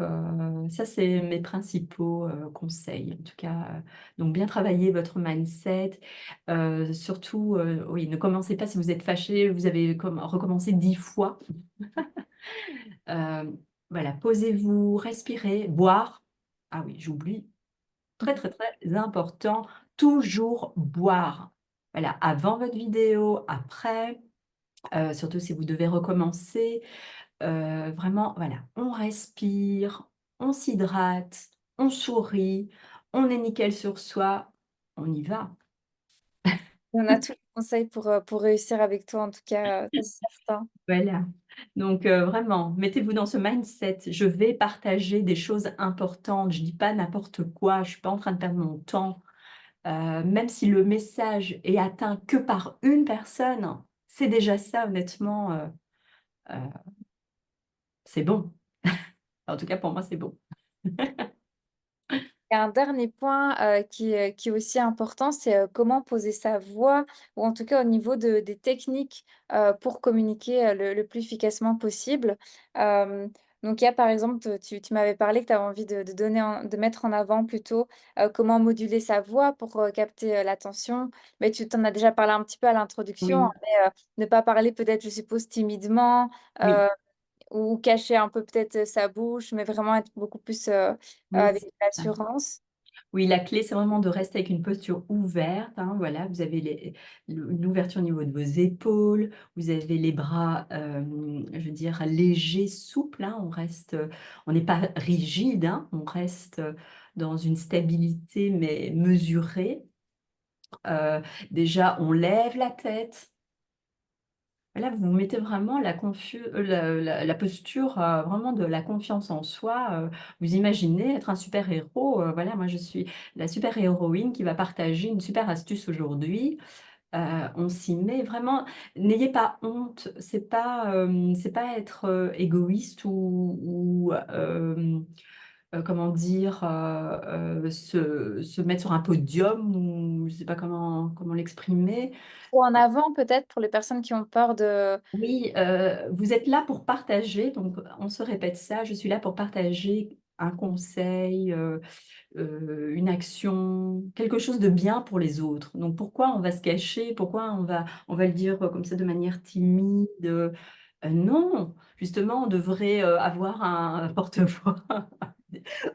ça, c'est mes principaux, conseils. En tout cas, donc bien travailler votre mindset, surtout, oui, ne commencez pas si vous êtes fâché, vous avez recommencé 10 fois. Voilà, posez-vous, respirez, boire. Ah oui, j'oublie, très, très, très important, toujours boire. Voilà, avant votre vidéo, après, surtout si vous devez recommencer, vraiment, voilà, on respire, on s'hydrate, on sourit, on est nickel sur soi, on y va. On a tous les conseils pour réussir avec toi en tout cas, ça c'est certain. Voilà, donc vraiment, mettez-vous dans ce mindset. Je vais partager des choses importantes, je dis pas n'importe quoi, je suis pas en train de perdre mon temps. Même si le message est atteint que par une personne, c'est déjà ça honnêtement, heu, c'est bon. En tout cas pour moi, c'est bon. Et un dernier point, qui est aussi important, c'est, comment poser sa voix ou en tout cas au niveau des techniques, pour communiquer, le plus efficacement possible. Hem, donc il y a par exemple, tu m'avais parlé que tu avais envie de mettre en avant plutôt, comment moduler sa voix pour, capter, l'attention. Mais tu t'en as déjà parlé un petit peu à l'introduction, hein, Oui, mais, ne pas parler peut-être, je suppose, timidement, oui, ou cacher un peu peut-être, sa bouche, mais vraiment être beaucoup plus, oui, avec c'est ça. l'assurance. Oui, la clé, c'est vraiment de rester avec une posture ouverte, hein, voilà, vous avez l'ouverture au niveau de vos épaules, vous avez les bras, je veux dire légers, souples, hein, on n'est pas rigide, hein, on reste, dans une stabilité mais mesurée. Heu, Déjà, on lève la tête. Là, vous mettez vraiment la posture, vraiment de la confiance en soi, vous imaginez être un super héros, voilà, moi je suis la super héroïne qui va partager une super astuce aujourd'hui. On s'y met vraiment, n'ayez pas honte, c'est pas être, égoïste ou comment dire? Se mettre sur un podium ou je sais pas comment l'exprimer. Ou en avant peut-être pour les personnes qui ont peur de Oui, vous êtes là pour partager, donc on se répète ça, je suis là pour partager un conseil, une action, quelque chose de bien pour les autres. Donc pourquoi on va se cacher? Pourquoi on va le dire, comme ça de manière timide? Non, justement on devrait, avoir un porte-voix.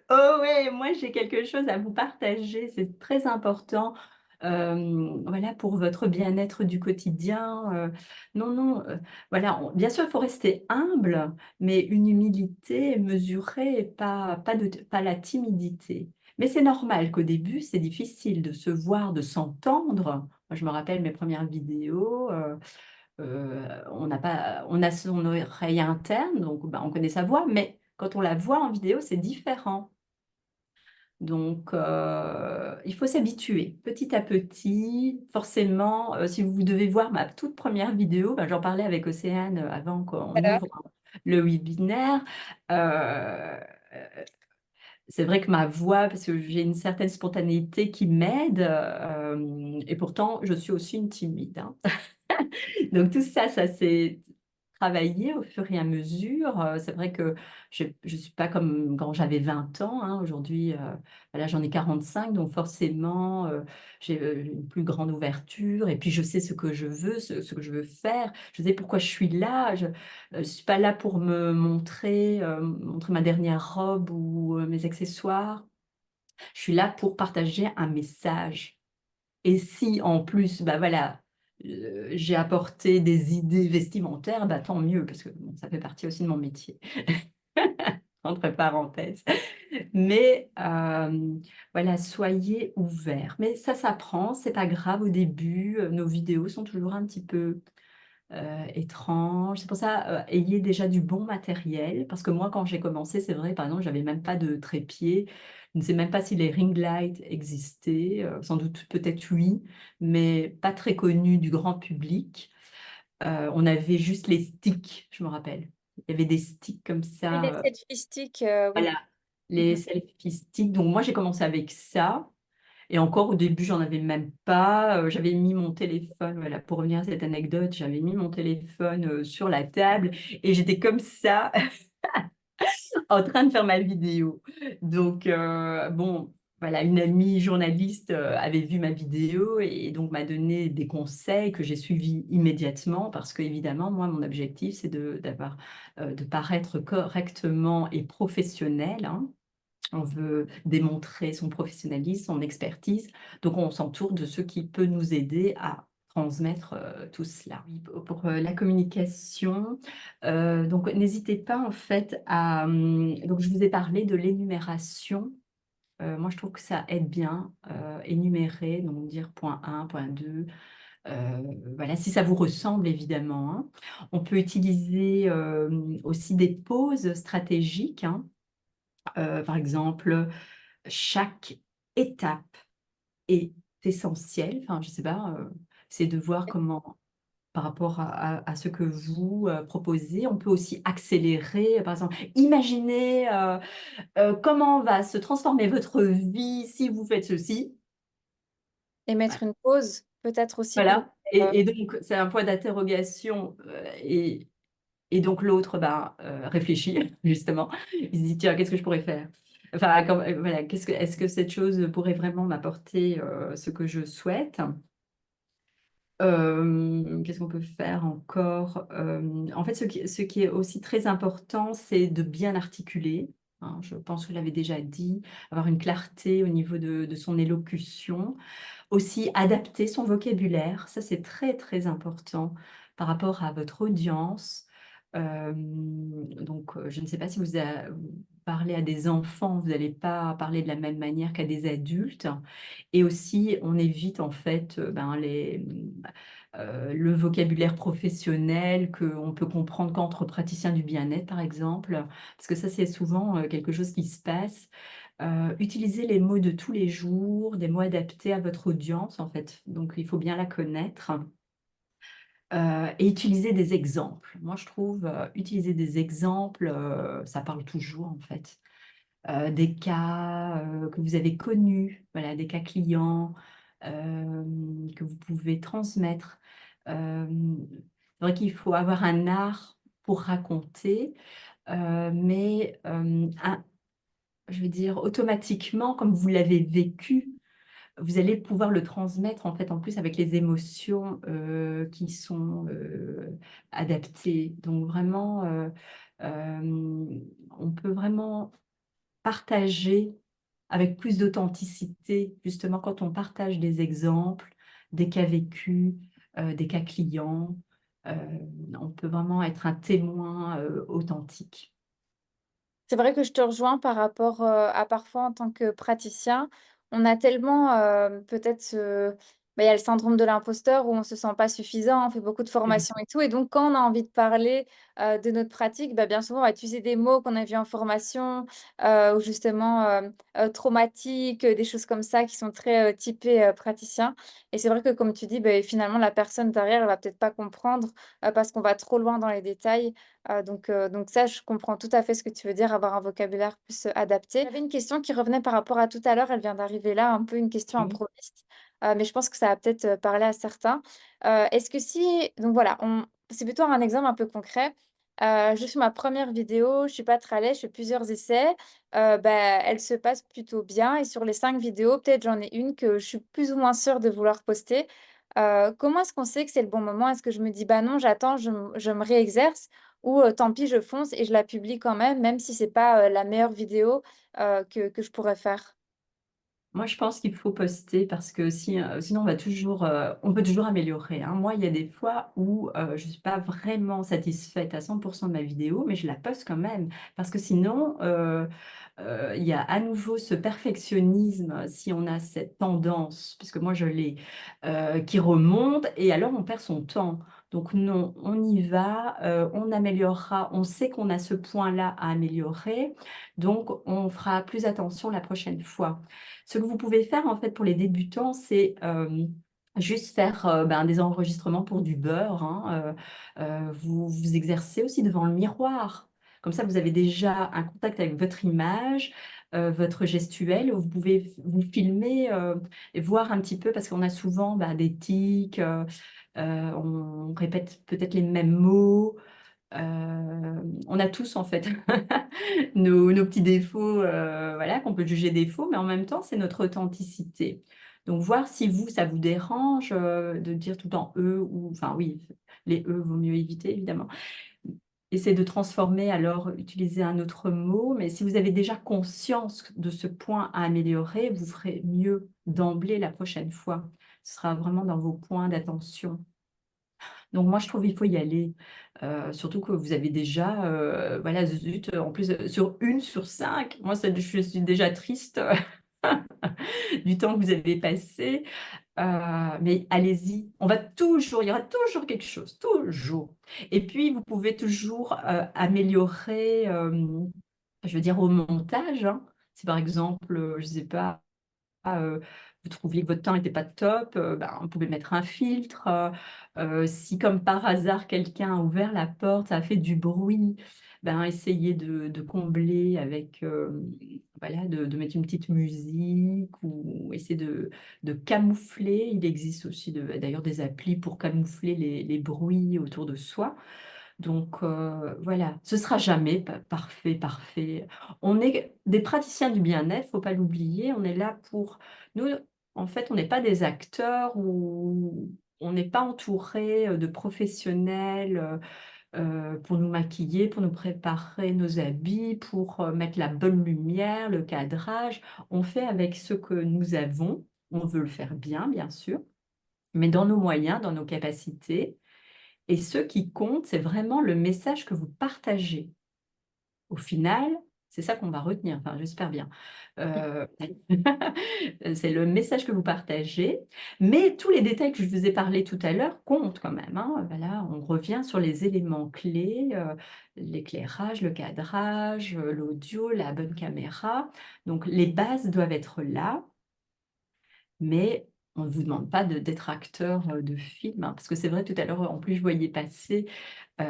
Oh oui, moi j'ai quelque chose à vous partager, c'est très important, voilà, pour votre bien-être du quotidien, non, non, voilà, bien sûr, il faut rester humble, mais une humilité mesurée, pas la timidité. Mais c'est normal qu'au début, c'est difficile de se voir, de s'entendre. Moi, je me rappelle mes premières vidéos, on a son oreille interne, donc bah, on connaît sa voix, mais quand on la voit en vidéo, c'est différent. Donc, il faut s'habituer petit à petit. Forcément, si vous devez voir ma toute première vidéo, bah, j'en parlais avec Océane, avant qu'on voilà. ouvre le webinaire. C'est vrai que ma voix, parce que j'ai une certaine spontanéité qui m'aide, et pourtant je suis aussi une timide, hein. Donc tout ça, ça s'est travaillé au fur et à mesure. C'est vrai que je suis pas comme quand j'avais 20 ans, hein. Aujourd'hui, voilà, j'en ai 45, donc forcément, j'ai, une plus grande ouverture et puis je sais ce que je veux, ce que je veux faire. Je sais pourquoi je suis là. Je suis pas là pour me montrer, montrer ma dernière robe ou, mes accessoires. Je suis là pour partager un message. Et si en plus, bah, voilà, j'ai apporté des idées vestimentaires, bah, tant mieux parce que bon, ça fait partie aussi de mon métier, entre parenthèses. Mais voilà, soyez ouverts. Mais ça s'apprend, c'est pas grave au début, nos vidéos sont toujours un petit peu étranges. C'est pour ça, ayez déjà du bon matériel parce que moi, quand j'ai commencé, c'est vrai, par exemple, j'avais même pas de trépied. Je ne sais même pas si les ring lights existaient, sans doute peut-être oui, mais pas très connus du grand public. On avait juste les sticks, je me rappelle. Il y avait des sticks comme Oui, les ça, selfie sticks, oui. voilà, les Mmh. selfie sticks. Donc moi, j'ai commencé avec ça et encore au début, j'en avais même pas, j'avais mis mon téléphone, voilà, pour revenir à cette anecdote, j'avais mis mon téléphone, sur la table et j'étais comme ça en train de faire ma vidéo. Donc bon, voilà, une amie journaliste, avait vu ma vidéo et donc m'a donné des conseils que j'ai suivis immédiatement parce qu'évidemment, moi, mon objectif, c'est de paraître correctement et professionnelle, hein. On veut démontrer son professionnalisme, son expertise, donc on s'entoure de ceux qui peuvent nous aider à transmettre, tout cela. Oui, pour, la communication, donc n'hésitez pas en fait à, donc je vous ai parlé de l'énumération. Moi je trouve que ça aide bien, énumérer, donc dire point 1, point 2, voilà, si ça vous ressemble évidemment, hein. On peut utiliser, aussi des pauses stratégiques, hein. Par exemple, chaque étape est essentielle. Enfin, je sais pas, c'est de voir comment par rapport à ce que vous, proposez. On peut aussi accélérer, par exemple, imaginez, comment va se transformer votre vie si vous faites ceci. Et mettre une pause, peut-être aussi pour, Voilà et donc c'est un point d'interrogation, et donc l'autre, ben, réfléchit justement. Il se dit: «Tiens, qu'est-ce que je pourrais faire?» Enfin, comme, voilà, est-ce que cette chose pourrait vraiment m'apporter, ce que je souhaite? Qu'est-ce qu'on peut faire encore? En fait, ce qui est aussi très important, c'est de bien articuler, hein. Je pense que je l'avais déjà dit, avoir une clarté au niveau de son élocution. Aussi adapter son vocabulaire, ça c'est très, très important par rapport à votre audience. Donc, je ne sais pas si vous parlez à des enfants, vous n'allez pas parler de la même manière qu'à des adultes et aussi on évite en fait, ben, le vocabulaire professionnel qu'on peut comprendre qu'entre praticiens du bien-être par exemple, parce que ça c'est souvent, quelque chose qui se passe. Utilisez les mots de tous les jours, des mots adaptés à votre audience, en fait, donc il faut bien la connaître, et utiliser des exemples. Moi, je trouve, utiliser des exemples, ça parle toujours, en fait. Des cas, que vous avez connus, voilà, des cas clients, que vous pouvez transmettre. C'est vrai qu'il faut avoir un art pour raconter, mais, je veux dire, automatiquement, comme vous l'avez vécu, vous allez pouvoir le transmettre, en fait, en plus avec les émotions, qui sont, adaptées. Donc vraiment, on peut vraiment partager avec plus d'authenticité, justement quand on partage des exemples, des cas vécus, des cas clients, heu, on peut vraiment être un témoin, authentique. c'est vrai que je te rejoins par rapport, à parfois en tant que praticien, on a tellement, peut-être il y a le syndrome de l'imposteur où on se sent pas suffisant, on fait beaucoup de Mmh. formations et tout et donc quand on a envie de parler, de notre pratique, bah, bien souvent on va utiliser des mots qu'on a vus en formation, ou justement, traumatiques, des choses comme ça qui sont très, typées, praticiens et c'est vrai que comme tu dis, beh, finalement la personne derrière, elle va peut-être pas comprendre, parce qu'on va trop loin dans les détails. Donc ça, je comprends tout à fait ce que tu veux dire, avoir un vocabulaire plus, adapté. J'avais une question qui revenait par rapport à tout à l'heure, elle vient d'arriver là, un peu une question Oui. improviste, mais je pense que ça va peut-être, parler à certains. Est-ce que si donc voilà, c'est plutôt un exemple un peu concret. Je fais ma première vidéo, je suis pas très à l'aise, je fais plusieurs essais. Bah, elle se passe plutôt bien et sur les 5 vidéos, peut-être j'en ai une que je suis plus ou moins sûre de vouloir poster. Comment est-ce qu'on sait que c'est le bon moment? Est-ce que je me dis: «Bah non, j'attends, je me réexerce» ou «Tant pis, je fonce et je la publie quand même», même si c'est pas, la meilleure vidéo, que je pourrais faire? Moi, je pense qu'il faut poster parce que sinon on peut toujours améliorer, hein. Moi, il y a des fois où, je ne suis pas vraiment satisfaite à 100 de ma vidéo, mais je la poste quand même parce que sinon, il y a à nouveau ce perfectionnisme, si on a cette tendance, puisque moi je l'ai, qui remonte et alors on perd son temps. Donc non, on y va, on améliorera, on sait qu'on a ce point-là à améliorer, donc on fera plus attention la prochaine fois. Ce que vous pouvez faire, en fait, pour les débutants, c'est, juste faire, des enregistrements pour du beurre, hein, vous vous exercez aussi devant le miroir. Comme ça, vous avez déjà un contact avec votre image, votre gestuelle. Vous pouvez vous filmer, et voir un petit peu parce qu'on a souvent, des tics, on répète peut-être les mêmes mots. On a tous en fait nos petits défauts, voilà, qu'on peut juger défauts, mais en même temps, c'est notre authenticité. Donc voir si vous, ça vous dérange, de dire tout le temps «eux» ou enfin oui, les «eux» vaut mieux éviter évidemment. Essayez de transformer alors, utiliser un autre mot, mais si vous avez déjà conscience de ce point à améliorer, vous ferez mieux d'emblée la prochaine fois. Ce sera vraiment dans vos points d'attention. Donc moi, je trouve qu'il faut y aller, surtout que vous avez déjà, voilà, zut, en plus, sur 1 sur 5, moi, ça je suis déjà triste, du temps que vous avez passé, mais allez-y, il y aura toujours quelque chose, toujours et puis vous pouvez toujours, améliorer, je veux dire au montage, hein. Si par exemple, je ne sais pas, vous trouviez que votre teint n'était pas top, vous pouvez mettre un filtre, si comme par hasard quelqu'un a ouvert la porte, ça a fait du bruit, essayez de combler avec, voilà, de mettre une petite musique ou essayer de camoufler. Il existe aussi d'ailleurs des applis pour camoufler les bruits autour de soi. Donc voilà, ce sera jamais parfait, parfait. On est des praticiens du bien-être, faut pas l'oublier. On est là pour nous, en fait, on n'est pas des acteurs ou on n'est pas entouré de professionnels, pour nous maquiller, pour nous préparer nos habits, pour, mettre la bonne lumière, le cadrage. On fait avec ce que nous avons. On veut le faire bien, bien sûr, mais dans nos moyens, dans nos capacités et ce qui compte, c'est vraiment le message que vous partagez. Au final, c'est ça qu'on va retenir, enfin j'espère bien. Heu, c'est le message que vous partagez, mais tous les détails que je vous ai parlé tout à l'heure comptent quand même, hein. Voilà, on revient sur les éléments clés, l'éclairage, le cadrage, l'audio, la bonne caméra. Donc les bases doivent être là, mais on ne vous demande pas d'être acteur, de film, hein. Parce que c'est vrai tout à l'heure, en plus je voyais passer,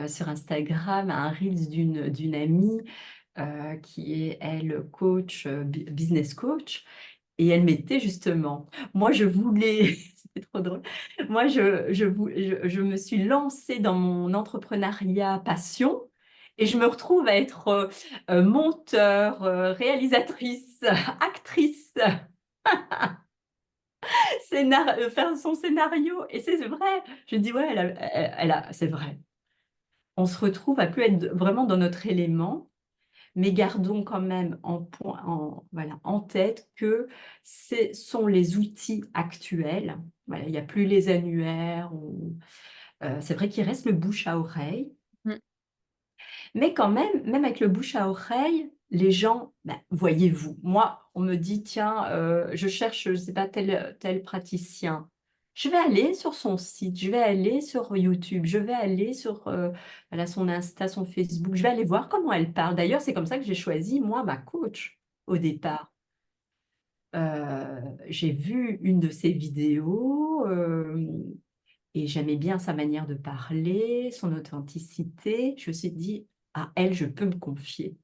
sur Instagram un reels d'une amie, qui est elle coach, business coach et elle mettait justement: «Moi je voulais» c'était trop drôle. «Moi je me suis lancée dans mon entrepreneuriat passion et je me retrouve à être, monteur, réalisatrice, actrice, faire son scénario» et c'est vrai. Je dis: «Ouais, elle a» c'est vrai. On se retrouve à plus être vraiment dans notre élément. Mais gardons quand même voilà, en tête que ce sont les outils actuels. Voilà, il n'y a plus les annuaires ou c'est vrai qu'il reste le bouche à oreille, Mmh. mais quand même, même avec le bouche à oreille, les gens, voyez-vous, moi, on me dit: «Tiens, je cherche, je ne sais pas, tel praticien». Je vais aller sur son site, je vais aller sur YouTube, je vais aller sur, voilà, son Insta, son Facebook, je vais aller voir comment elle parle. D'ailleurs, c'est comme ça que j'ai choisi, moi, ma coach, au départ. J'ai vu une de ses vidéos, et j'aimais bien sa manière de parler, son authenticité. Je me suis dit: «À elle, je peux me confier».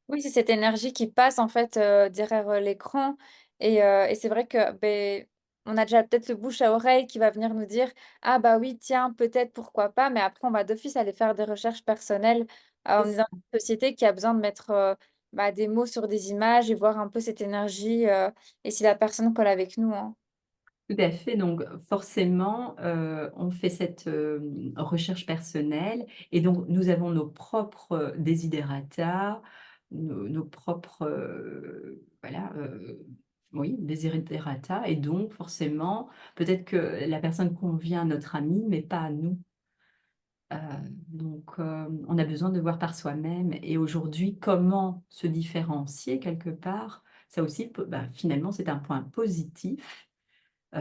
Oui, c'est cette énergie qui passe en fait, derrière, l'écran et c'est vrai que, beh, on a déjà peut-être le bouche à oreille qui va venir nous dire: «Ah bah oui, tiens, peut-être, pourquoi pas», mais après on va d'office aller faire des recherches personnelles. On est dans une société qui a besoin de mettre, bah, des mots sur des images et voir un peu cette énergie, et si la personne colle avec nous, hein. Tout à fait, donc forcément, on fait cette, recherche personnelle et donc nous avons nos propres desiderata, nos propres, voilà, oui, desiderata et donc forcément, peut-être que la personne convient à notre ami, mais pas à nous. Heu, donc on a besoin de voir par soi-même et aujourd'hui, comment se différencier quelque part? Ça aussi peut bah, finalement, c'est un point positif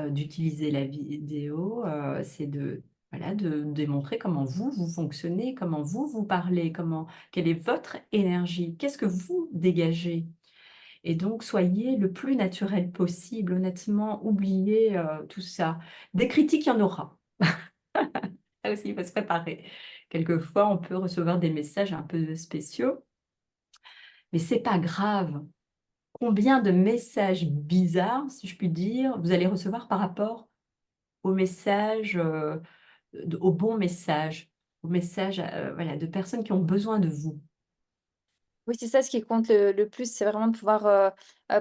d'utiliser la vidéo, c'est de voilà, de démontrer comment vous, vous fonctionnez, comment vous, vous parlez, comment quelle est votre énergie, qu'est-ce que vous dégagez? Et donc soyez le plus naturel possible, honnêtement, oubliez, tout ça. Des critiques, il y en aura. Ça aussi, il faut se préparer. Quelquefois, on peut recevoir des messages un peu spéciaux, mais c'est pas grave. Combien de messages bizarres, si je puis dire, vous allez recevoir par rapport aux messages, au bon message, au message, voilà, de personnes qui ont besoin de vous. Oui, c'est ça ce qui compte le plus, c'est vraiment de pouvoir,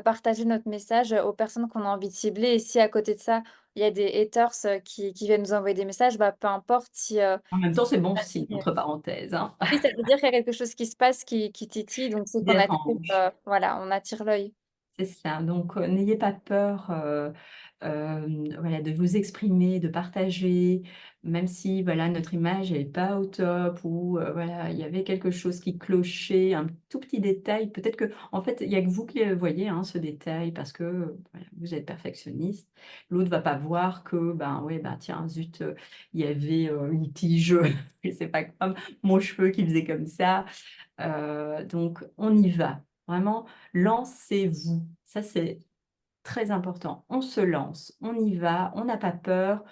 partager notre message, aux personnes qu'on a envie de cibler et si à côté de ça, il y a des haters, qui viennent nous envoyer des messages, bah, peu importe si, En même temps, c'est bon signe, si, entre parenthèses, hein. oui, ça veut dire qu'il y a quelque chose qui se passe qui titille, donc c'est qu'on attire, Dérange. voilà, on attire l'œil. C'est ça, donc n'ayez pas peur, voilà, de vous exprimer, de partager, même si, voilà, notre image est pas au top ou voilà, il y avait quelque chose qui clochait, un tout petit détail. Peut-être que en fait, il y a que vous qui le voyez, hein, ce détail parce que, voilà, vous êtes perfectionniste. L'autre va pas voir que, ben, ouais, ben, tiens, zut, il y avait, une tige, je sais pas, comme mon cheveu qui faisait comme ça. Donc on y va. Vraiment, lancez-vous. Ça, c'est très important. On se lance, on y va, on n'a pas peur,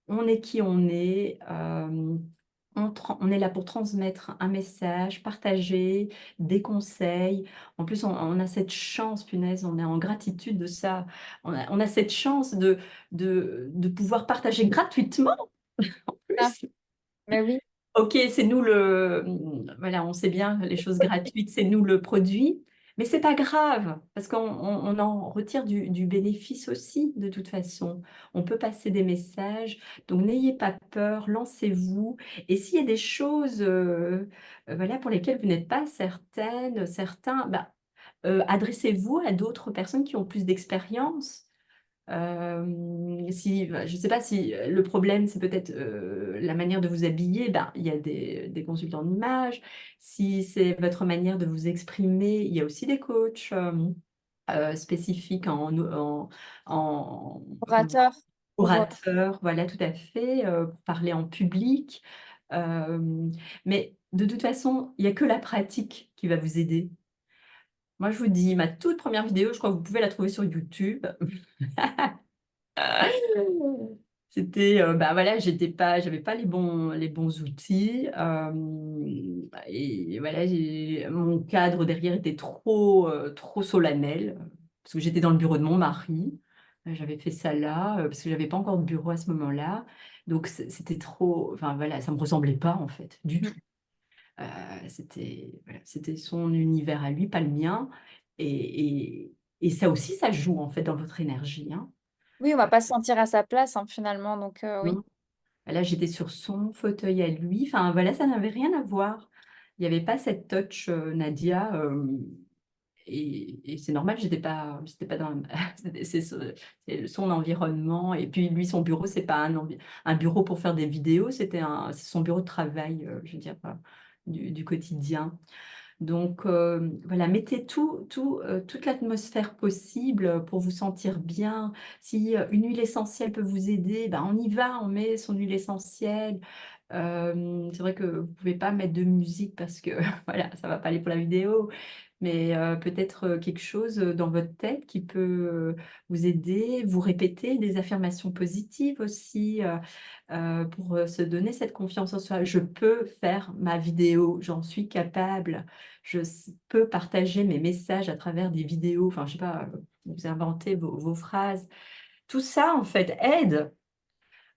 on est qui on est, on est là pour transmettre un message, partager des conseils. En plus, on a cette chance, punaise, on est en gratitude de ça. On a cette chance de pouvoir partager gratuitement en Ah, plus. mais oui. OK, c'est nous le voilà, on sait bien les choses gratuites, c'est nous le produit, mais c'est pas grave parce qu'on en retire du bénéfice aussi de toute façon. On peut passer des messages, donc n'ayez pas peur, lancez-vous et s'il y a des choses, voilà, pour lesquelles vous n'êtes pas certaine, certains, bah, adressez-vous à d'autres personnes qui ont plus d'expérience. Si bah, je ne sais pas si, le problème, c'est peut-être, la manière de vous habiller, ben, il y a des consultants d'image. Si c'est votre manière de vous exprimer, il y a aussi des coachs, spécifiques en comment? Orateur, pour, Orateurs, voilà, tout à fait, pour parler en public. Mais de toute façon, il y a que la pratique qui va vous aider. Moi, je vous dis, ma toute première vidéo, je crois que vous pouvez la trouver sur YouTube. C'était, bah, voilà, j'avais pas les bons outils, et voilà, mon cadre derrière était trop solennel, parce que j'étais dans le bureau de mon mari. J'avais fait ça là, parce que j'avais pas encore de bureau à ce moment-là. Donc c'était trop enfin voilà, ça me ressemblait pas en fait, du mmh. tout. C'était voilà, c'était son univers à lui, pas le mien et et et ça aussi, ça joue en fait dans votre énergie, hein. Oui, on va pas se sentir à sa place, hein, finalement, donc oui. Non. Là, j'étais sur son fauteuil à lui, enfin voilà, ça n'avait rien à voir. Il y avait pas cette touch, Nadia, et c'est normal, j'étais pas dans c'est son environnement et puis lui, son bureau, c'est pas un bureau pour faire des vidéos, c'est son bureau de travail, je veux dire, du quotidien. Donc voilà, mettez toute l'atmosphère possible, pour vous sentir bien. Si, une huile essentielle peut vous aider, ben, on y va, on met son huile essentielle. C'est vrai que vous pouvez pas mettre de musique parce que voilà, ça va pas aller pour la vidéo, mais peut-être, quelque chose, dans votre tête qui peut, vous aider. Vous répétez des affirmations positives aussi, pour, se donner cette confiance en soi. Je peux faire ma vidéo, j'en suis capable. Peux partager mes messages à travers des vidéos. Enfin, je sais pas, vous inventez vos phrases. tout ça, en fait, aide.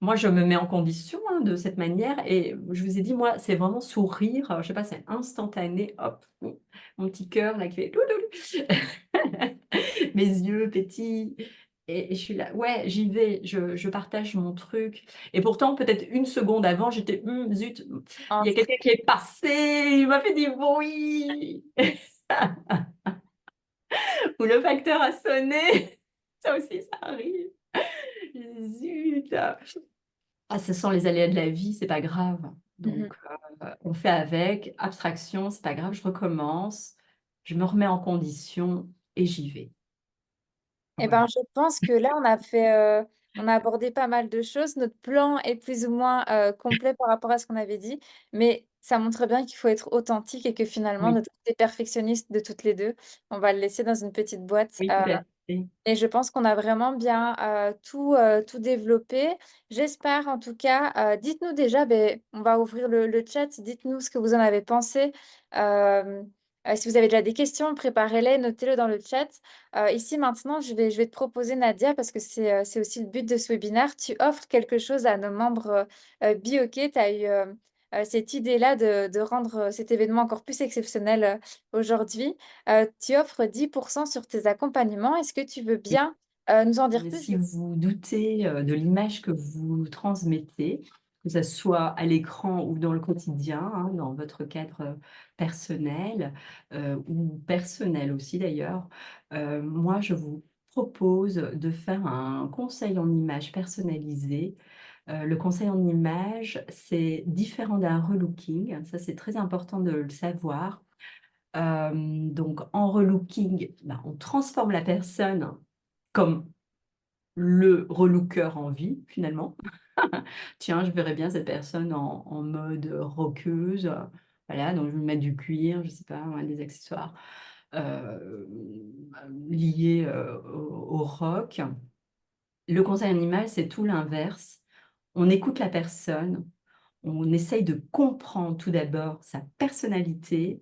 Moi, je me mets en condition, hein, de cette manière et je vous ai dit, moi, c'est vraiment sourire, je sais pas, c'est instantané, hop, mon petit cœur là qui fait louloulou. Mes yeux pétillent et je suis là: «Ouais, j'y vais, je partage mon truc» et pourtant peut-être une seconde avant, j'étais: zut, il En y a quelqu'un stress. qui est passé, il m'a fait du bruit» ou le facteur a sonné. Ça aussi, ça arrive. Zut! Ah, ce sont les aléas de la vie, c'est pas grave. Mmh. Donc, on fait avec, abstraction, c'est pas grave, je recommence, je me remets en condition et j'y vais. Eh ben, Voilà. je pense que là, on a abordé pas mal de choses. Notre plan est plus ou moins, complet par rapport à ce qu'on avait dit, mais ça montre bien qu'il faut être authentique et que finalement Oui, notre côté perfectionniste de toutes les 2, on va le laisser dans une petite boîte, oui, tout à fait. et je pense qu'on a vraiment bien, tout développé. J'espère en tout cas, dites-nous déjà, on va ouvrir le chat, dites-nous ce que vous en avez pensé. Hem, Si vous avez déjà des questions, préparez-les, notez-le dans le chat. Ici maintenant, je vais te proposer Nadia, parce que c'est aussi le but de ce webinaire. Tu offres quelque chose à nos membres, BIOK. Tu as eu, cette idée-là de rendre, cet événement encore plus exceptionnel, aujourd'hui. Tu offres 10% sur tes accompagnements. Est-ce que tu veux bien, nous en dire plus? Si vous doutez, de l'image que vous transmettez, que ça soit à l'écran ou dans le quotidien, hein, dans votre cadre, personnel, ou personnel aussi d'ailleurs, moi je vous propose de faire un conseil en images personnalisé. Le conseil en images, c'est différent d'un relooking, ça c'est très important de le savoir. Donc en relooking, ben, on transforme la personne comme le relooker en vie, finalement. Tiens, je verrais bien cette personne en mode rockeuse, voilà, donc je vais mettre du cuir, je sais pas moi, des accessoires, heu, liés, au rock. Le conseil animal, c'est tout l'inverse. On écoute la personne, on essaye de comprendre tout d'abord sa personnalité.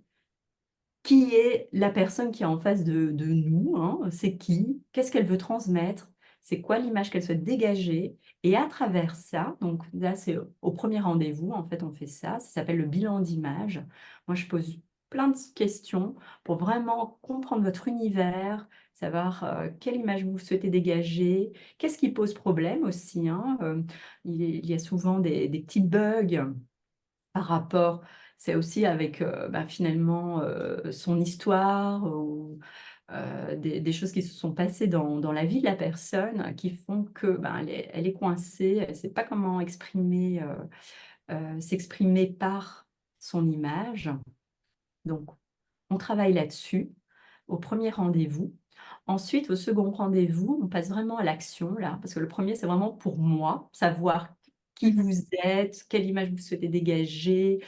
Qui est la personne qui est en face de nous, hein? C'est qui? Qu'est-ce qu'elle veut transmettre? C'est quoi l'image qu'elle souhaite dégager? Et à travers ça, donc là, c'est au premier rendez-vous, en fait, on fait ça. Ça s'appelle le bilan d'image. Moi, je pose plein de questions pour vraiment comprendre votre univers, savoir, quelle image vous souhaitez dégager, qu'est-ce qui pose problème aussi, hein? Il y a souvent des petits bugs par rapport c'est aussi avec, bah, finalement, son histoire ou, des choses qui se sont passées dans la vie de la personne qui font que, ben, elle est coincée, elle ne sait pas comment exprimer, s'exprimer par son image. Donc on travaille là-dessus au premier rendez-vous. Ensuite, au second rendez-vous, on passe vraiment à l'action là, parce que le premier c'est vraiment pour moi, savoir qui Mmh. vous êtes, quelle image vous souhaitez dégager,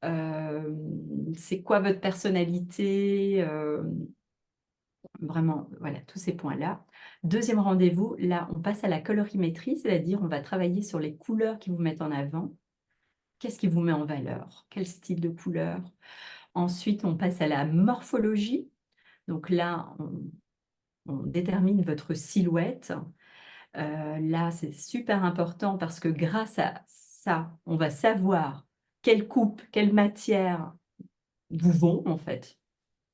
c'est quoi votre personnalité? Vraiment, voilà, tous ces points-là. Deuxième rendez-vous, là, on passe à la colorimétrie, c'est-à-dire on va travailler sur les couleurs qui vous mettent en avant. Qu'est-ce qui vous met en valeur? Quel style de couleur? Ensuite, on passe à la morphologie. Donc là, on détermine votre silhouette. Là, c'est super important parce que grâce à ça, on va savoir quelle coupe, quelle matière vous vont, en fait.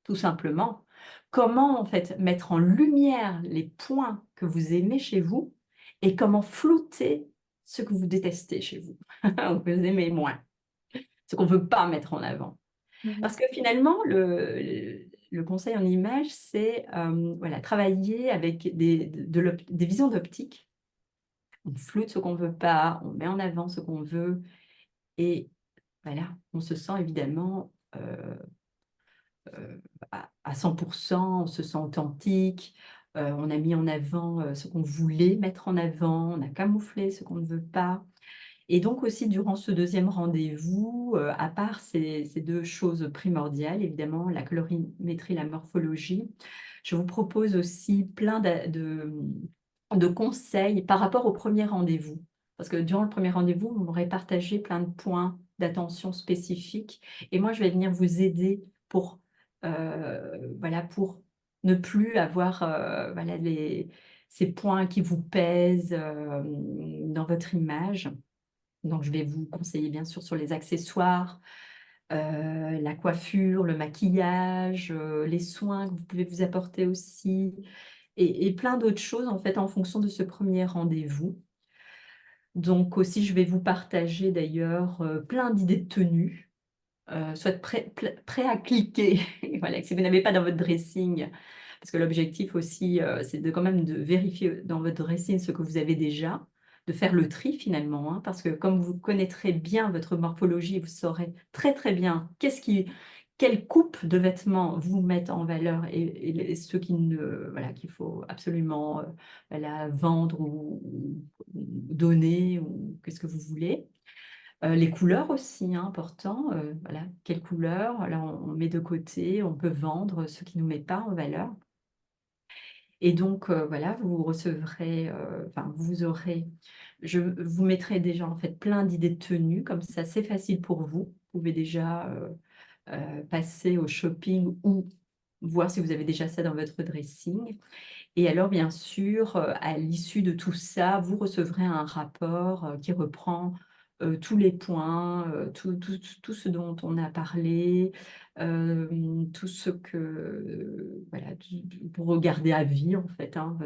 Tout simplement. Comment, en fait, mettre en lumière les points que vous aimez chez vous et comment flouter ce que vous détestez chez vous, ou que vous aimez moins, ce qu'on ne veut pas mettre en avant. Mmh. Parce que finalement, le conseil en image, c'est, voilà, travailler avec des visions d'optique. On floute ce qu'on ne veut pas, on met en avant ce qu'on veut et voilà, on se sent évidemment, à 100 on se sent authentique, on a mis en avant, ce qu'on voulait mettre en avant, on a camouflé ce qu'on ne veut pas et donc aussi durant ce deuxième rendez-vous, à part ces 2 choses primordiales, évidemment la colorimétrie, la morphologie, je vous propose aussi plein de conseils par rapport au premier rendez-vous. Parce que durant le premier rendez-vous, vous m'aurez partagé plein de points d'attention spécifiques et moi je vais venir vous aider pour, voilà, pour ne plus avoir, voilà, ces points qui vous pèsent dans votre image. Donc, je vais vous conseiller bien sûr sur les accessoires, la coiffure, le maquillage, les soins que vous pouvez vous apporter aussi et plein d'autres choses en fait en fonction de ce premier rendez-vous. Donc aussi, je vais vous partager d'ailleurs, plein d'idées de tenues, soit prêt à cliquer, voilà, si vous n'avez pas dans votre dressing, parce que l'objectif aussi, c'est de quand même de vérifier dans votre dressing ce que vous avez déjà, de faire le tri finalement, hein, parce que comme vous connaîtrez bien votre morphologie, vous saurez très, très bien quelle coupe de vêtements vous mettent en valeur et les ceux qui ne voilà, qu'il faut absolument, voilà, vendre ou donner ou qu'est-ce que vous voulez. Les couleurs aussi, hein, important, voilà, quelle couleur? Là, on met de côté, on peut vendre ce qui ne nous met pas en valeur et donc voilà, vous recevrez, enfin, vous aurez je vous mettrai déjà, en fait, plein d'idées de tenues, comme ça, c'est facile pour vous. Vous pouvez déjà, passer au shopping ou voir si vous avez déjà ça dans votre dressing et alors bien sûr, à l'issue de tout ça, vous recevrez un rapport, qui reprend, tous les points, tout ce dont on a parlé, tout ce que, voilà, pour regarder à vie en fait, hein,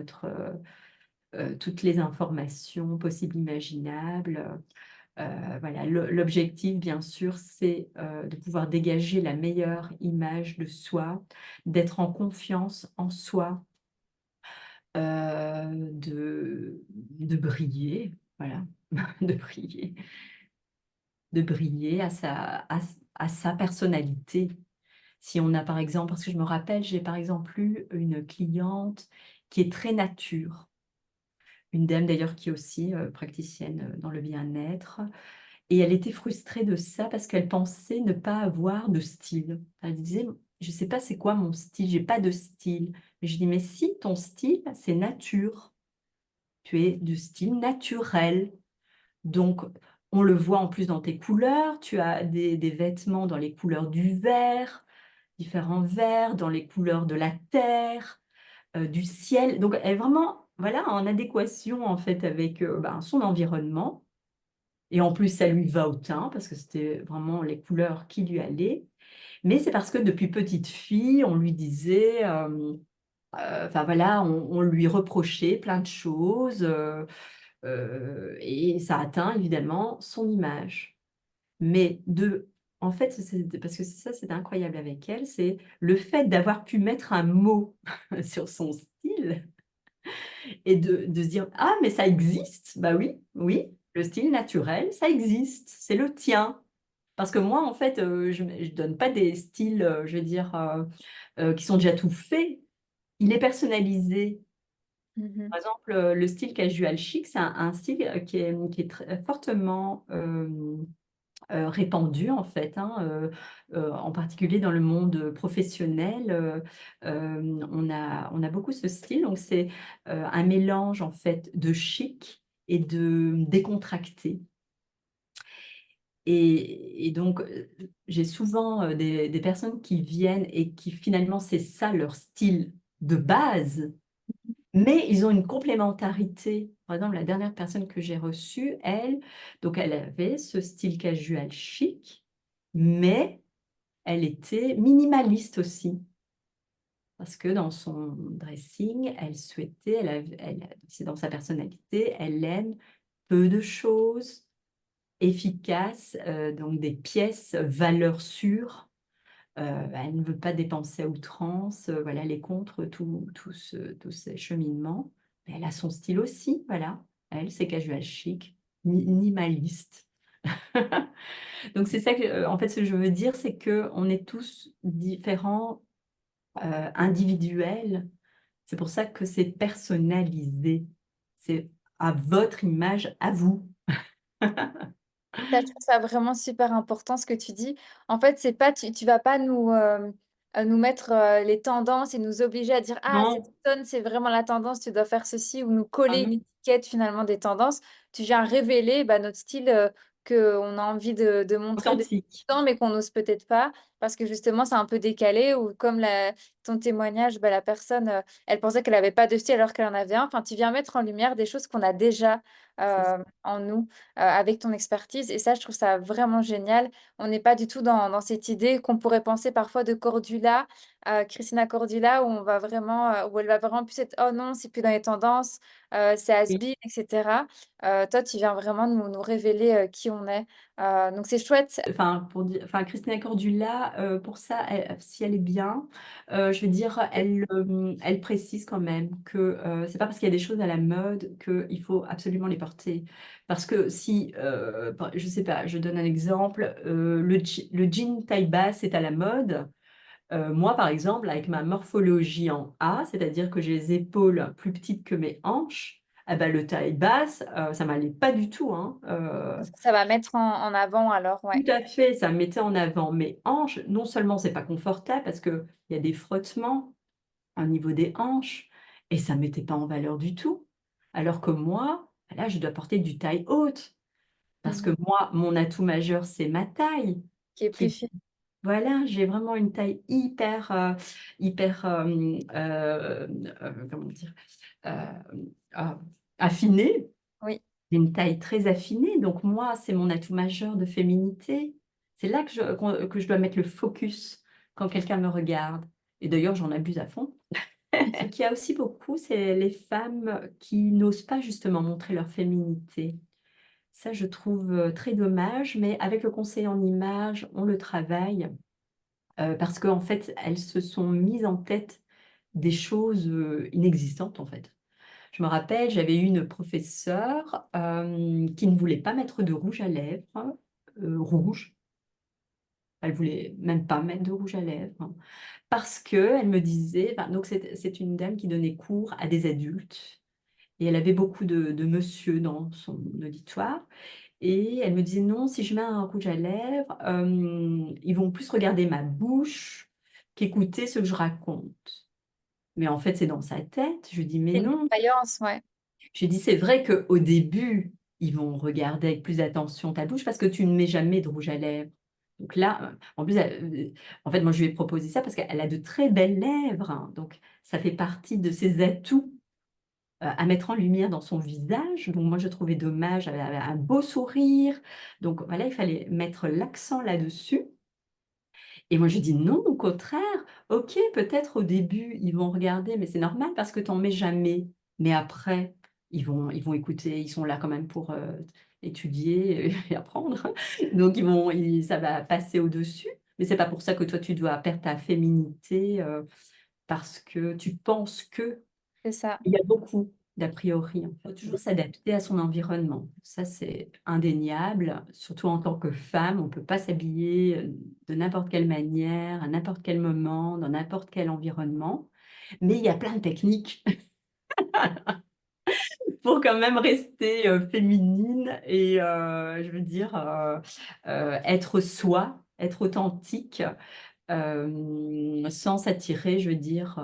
toutes les informations possibles, imaginables, voilà. L'objectif bien sûr, c'est, de pouvoir dégager la meilleure image de soi, d'être en confiance en soi, de briller, voilà, de briller de briller à sa personnalité. Si on a par exemple parce que je me rappelle, j'ai par exemple eu une cliente qui est très nature, une dame d'ailleurs qui est aussi, praticienne, dans le bien-être et elle était frustrée de ça parce qu'elle pensait ne pas avoir de style. Elle disait: «Je ne sais pas c'est quoi mon style, j'ai pas de style». Mais je dis: «Mais si, ton style, c'est nature». Tu es de style naturel. Donc, on le voit en plus dans tes couleurs. Tu as des vêtements dans les couleurs du vert, différents verts, dans les couleurs de la terre, du ciel. Donc, elle est vraiment, voilà, en adéquation en fait avec, ben, son environnement et en plus ça lui va au teint parce que c'était vraiment les couleurs qui lui allaient. Mais c'est parce que depuis petite fille, on lui disait, enfin voilà, on lui reprochait plein de choses, et ça atteint évidemment son image. Mais en fait, c'est parce que ça, c'était incroyable avec elle, c'est le fait d'avoir pu mettre un mot sur son style et de se dire: «Ah mais ça existe! Bah oui, oui, le style naturel, ça existe, c'est le tien». Parce que moi, en fait, je donne pas des styles, je veux dire, qui sont déjà tout faits. Il est personnalisé. Mmh. Par exemple, le style casual chic, c'est un style, qui est très fortement, répandu en fait, hein, en particulier dans le monde professionnel, on a beaucoup ce style, donc c'est, un mélange en fait de chic et de décontracté et donc, j'ai souvent, des personnes qui viennent et qui finalement c'est ça leur style de base, mais ils ont une complémentarité. Par exemple, la dernière personne que j'ai reçue, elle, donc elle avait ce style casual chic, mais elle était minimaliste aussi. Parce que dans son dressing, elle souhaitait, c'est dans sa personnalité, elle aime peu de choses, efficaces, donc des pièces valeur sûre. Elle ne veut pas dépenser à outrance, voilà, elle est contre tous ces cheminements. Mais elle a son style aussi, voilà. Elle, c'est casual chic, minimaliste. Donc c'est ça que, en fait, ce que je veux dire, c'est qu'on est tous différents, individuels. C'est pour ça que c'est personnalisé. C'est à votre image, à vous. Ça, je trouve ça vraiment super important ce que tu dis. En fait, c'est pas tu vas pas nous mettre, les tendances et nous obliger à dire: «Ah, cet Non, automne, c'est vraiment la tendance, tu dois faire ceci» ou nous ah coller une non, étiquette finalement des tendances. Tu viens révéler, bah, notre style, qu'on a envie de montrer depuis authentique. longtemps, mais qu'on n'ose peut-être pas parce que justement, c'est un peu décalé ou comme ton témoignage, bah, la personne, elle pensait qu'elle avait pas de style alors qu'elle en avait un. Enfin, tu viens mettre en lumière des choses qu'on a déjà, C'est ça. en nous, avec ton expertise et ça, je trouve ça vraiment génial. On n'est pas du tout dans cette idée qu'on pourrait penser parfois de Cordula, Christina Cordula, où on va vraiment, où elle va vraiment plus être: «Oh non, c'est plus dans les tendances, c'est Oui. has-been» et cetera. Toi, tu viens vraiment nous révéler, qui on est, donc c'est chouette. Enfin, pour dire enfin, Christina Cordula, pour ça, si elle est bien, je vais dire, elle précise quand même que, c'est pas parce qu'il y a des choses à la mode qu'il faut absolument les porter. Parce que si, je sais pas, je donne un exemple, le jean taille basse est à la mode. Moi, par exemple, avec ma morphologie en A, c'est-à-dire que j'ai les épaules plus petites que mes hanches, ah bah, le taille basse, ça m'allait pas du tout, hein, Ça va mettre en avant alors, tout ouais. à fait, ça mettait en avant mes hanches. Non seulement c'est pas confortable parce qu'il y a des frottements au niveau des hanches et ça mettait pas en valeur du tout. Alors que moi, bah là, je dois porter du taille haute parce que Mmh. moi, mon atout majeur, c'est ma taille Qui est qui plus est fine. voilà, j'ai vraiment une taille hyper, hyper, comment dire? Ah, affinée. Oui, J'ai une taille très affinée, donc moi, c'est mon atout majeur de féminité. C'est là que je dois mettre le focus quand quelqu'un me regarde et d'ailleurs, j'en abuse à fond. Ce qu'il y a aussi beaucoup, c'est les femmes qui n'osent pas justement montrer leur féminité. Ça, je trouve, très dommage, mais avec le conseil en images, on le travaille, parce qu'en fait, elles se sont mises en tête des choses, inexistantes, en fait. Je me rappelle, j'avais eu une professeure, qui ne voulait pas mettre de rouge à lèvres, rouge. Elle voulait même pas mettre de rouge à lèvres, hein, parce qu'elle me disait enfin, donc c'est une dame qui donnait cours à des adultes et elle avait beaucoup de monsieur dans son auditoire et elle me disait: «Non, si je mets un rouge à lèvres, ils vont plus regarder ma bouche qu'écouter ce que je raconte». Mais en fait, c'est dans sa tête. Je lui dis: «Mais c'est une non». croyance, ouais. J'ai dit: «C'est vrai qu'au début, ils vont regarder avec plus attention ta bouche parce que tu ne mets jamais de rouge à lèvres». Donc là, en plus, en fait, moi, je lui ai proposé ça parce qu'elle a de très belles lèvres, hein, donc ça fait partie de ses atouts, à mettre en lumière dans son visage. Donc moi, je trouvais dommage, elle avait un beau sourire, donc voilà, il fallait mettre l'accent là-dessus et moi, je lui dis: «Non, au contraire, OK, peut-être au début, ils vont regarder, mais c'est normal parce que tu en mets jamais. Mais après, ils vont écouter, ils sont là quand même pour, étudier et apprendre. Donc ça va passer au-dessus. Mais c'est pas pour ça que toi, tu dois perdre ta féminité, parce que tu penses que». C'est ça. Il y a beaucoup d'a priori, en fait. Il faut toujours s'adapter à son environnement. Ça, c'est indéniable, surtout en tant que femme, on ne peut pas s'habiller, de n'importe quelle manière, à n'importe quel moment, dans n'importe quel environnement. Mais il y a plein de techniques pour quand même rester, féminine et je veux dire, être soi, être authentique, sans s'attirer, je veux dire,